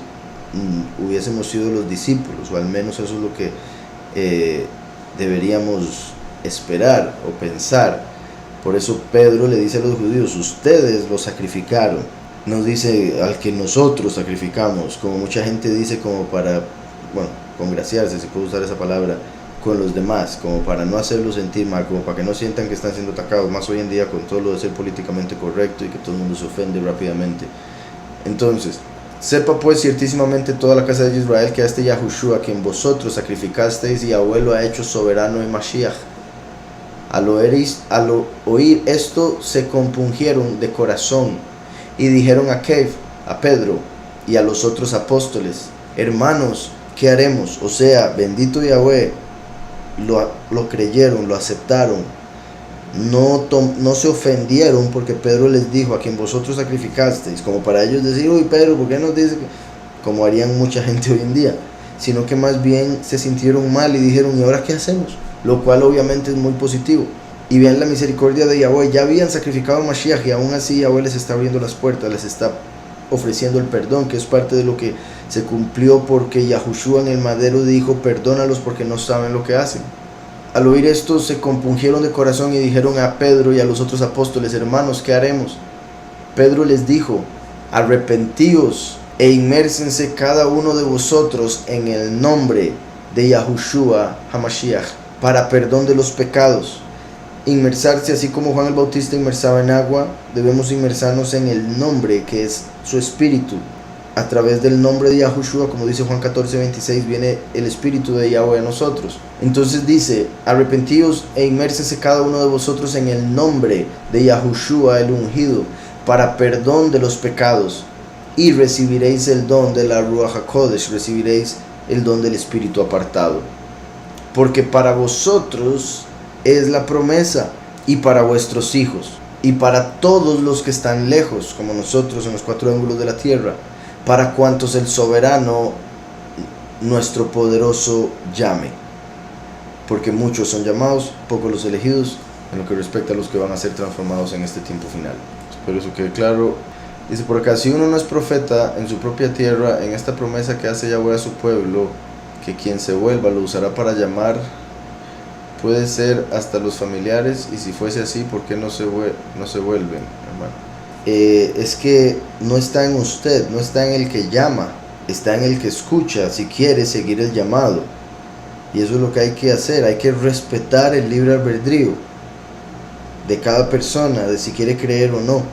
Hubiésemos sido los discípulos, o al menos eso es lo que deberíamos esperar o pensar. Por eso Pedro le dice a los judíos: ustedes lo sacrificaron. No dice al que nosotros sacrificamos, como mucha gente dice, como para, congraciarse, si puedo usar esa palabra, con los demás, como para no hacerlos sentir mal, como para que no sientan que están siendo atacados, más hoy en día con todo lo de ser políticamente correcto y que todo el mundo se ofende rápidamente. Entonces, sepa pues ciertísimamente toda la casa de Israel que a este Yahushua, a quien vosotros sacrificasteis, Yahweh lo ha hecho soberano y Mashiach. Al oír esto, se compungieron de corazón y dijeron a Kef, a Pedro y a los otros apóstoles: hermanos, ¿qué haremos? O sea, bendito Yahweh, lo creyeron, lo aceptaron, no se ofendieron porque Pedro les dijo: a quien vosotros sacrificasteis, como para ellos decir: uy, Pedro, ¿por qué nos dice? Como harían mucha gente hoy en día, sino que más bien se sintieron mal y dijeron: ¿y ahora qué hacemos? Lo cual obviamente es muy positivo. Y vean la misericordia de Yahweh. Ya habían sacrificado a Mashiach y aún así Yahweh les está abriendo las puertas, les está ofreciendo el perdón, que es parte de lo que se cumplió, porque Yahushua en el madero dijo: perdónalos porque no saben lo que hacen. Al oír esto, se compungieron de corazón y dijeron a Pedro y a los otros apóstoles: hermanos, ¿qué haremos? Pedro les dijo: arrepentíos e inmérsense cada uno de vosotros en el nombre de Yahushua HaMashiach para perdón de los pecados. Inmersarse, así como Juan el Bautista inmersaba en agua, debemos inmersarnos en el nombre, que es su espíritu. A través del nombre de Yahushua, como dice Juan 14:26, viene el espíritu de Yahweh a nosotros. Entonces dice: arrepentíos e inmérsense cada uno de vosotros en el nombre de Yahushua el ungido para perdón de los pecados. y recibiréis el don de la Ruach HaKodesh, recibiréis el don del Espíritu apartado. Porque para vosotros es la promesa, y para vuestros hijos, y para todos los que están lejos, como nosotros en los cuatro ángulos de la tierra, para cuantos el soberano, nuestro poderoso, llame. Porque muchos son llamados, pocos los elegidos, en lo que respecta a los que van a ser transformados en este tiempo final. Espero eso quede claro. Dice por acá, si uno no es profeta en su propia tierra, en esta promesa que hace Yahweh a su pueblo, que quien se vuelva lo usará para llamar, puede ser hasta los familiares, y si fuese así, ¿por qué no se vuelven, hermano? Es que no está en usted, no está en el que llama, está en el que escucha, si quiere seguir el llamado. Y eso es lo que hay que hacer, hay que respetar el libre albedrío de cada persona, de si quiere creer o no.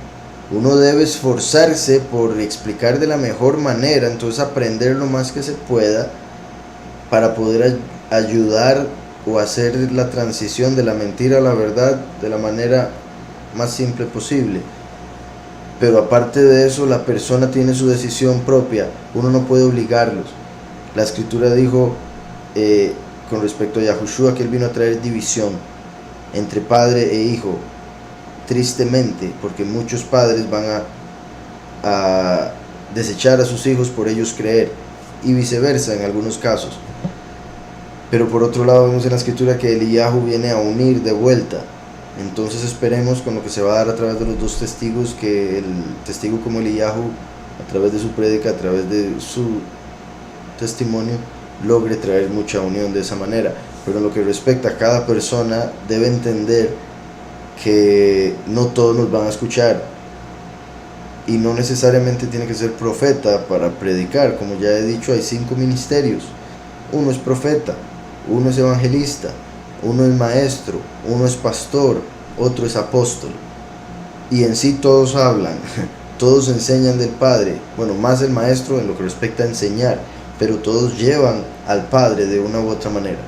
Uno debe esforzarse por explicar de la mejor manera, entonces aprender lo más que se pueda para poder ayudar o hacer la transición de la mentira a la verdad de la manera más simple posible. Pero aparte de eso, la persona tiene su decisión propia, uno no puede obligarlos. La escritura dijo con respecto a Yahushua que él vino a traer división entre padre e hijo, tristemente, porque muchos padres van a desechar a sus hijos por ellos creer, y viceversa en algunos casos. Pero por otro lado vemos en la escritura que Eliyahu viene a unir de vuelta. Entonces esperemos con lo que se va a dar a través de los dos testigos, que el testigo como Eliyahu, a través de su prédica, a través de su testimonio, logre traer mucha unión de esa manera. Pero en lo que respecta a cada persona, debe entender que no todos nos van a escuchar, y no necesariamente tiene que ser profeta para predicar. Como ya he dicho, hay 5 ministerios. Uno es profeta, uno es evangelista, uno es maestro, uno es pastor, otro es apóstol. Y en sí todos hablan, todos enseñan del Padre. Bueno, más el maestro en lo que respecta a enseñar, pero todos llevan al Padre de una u otra manera.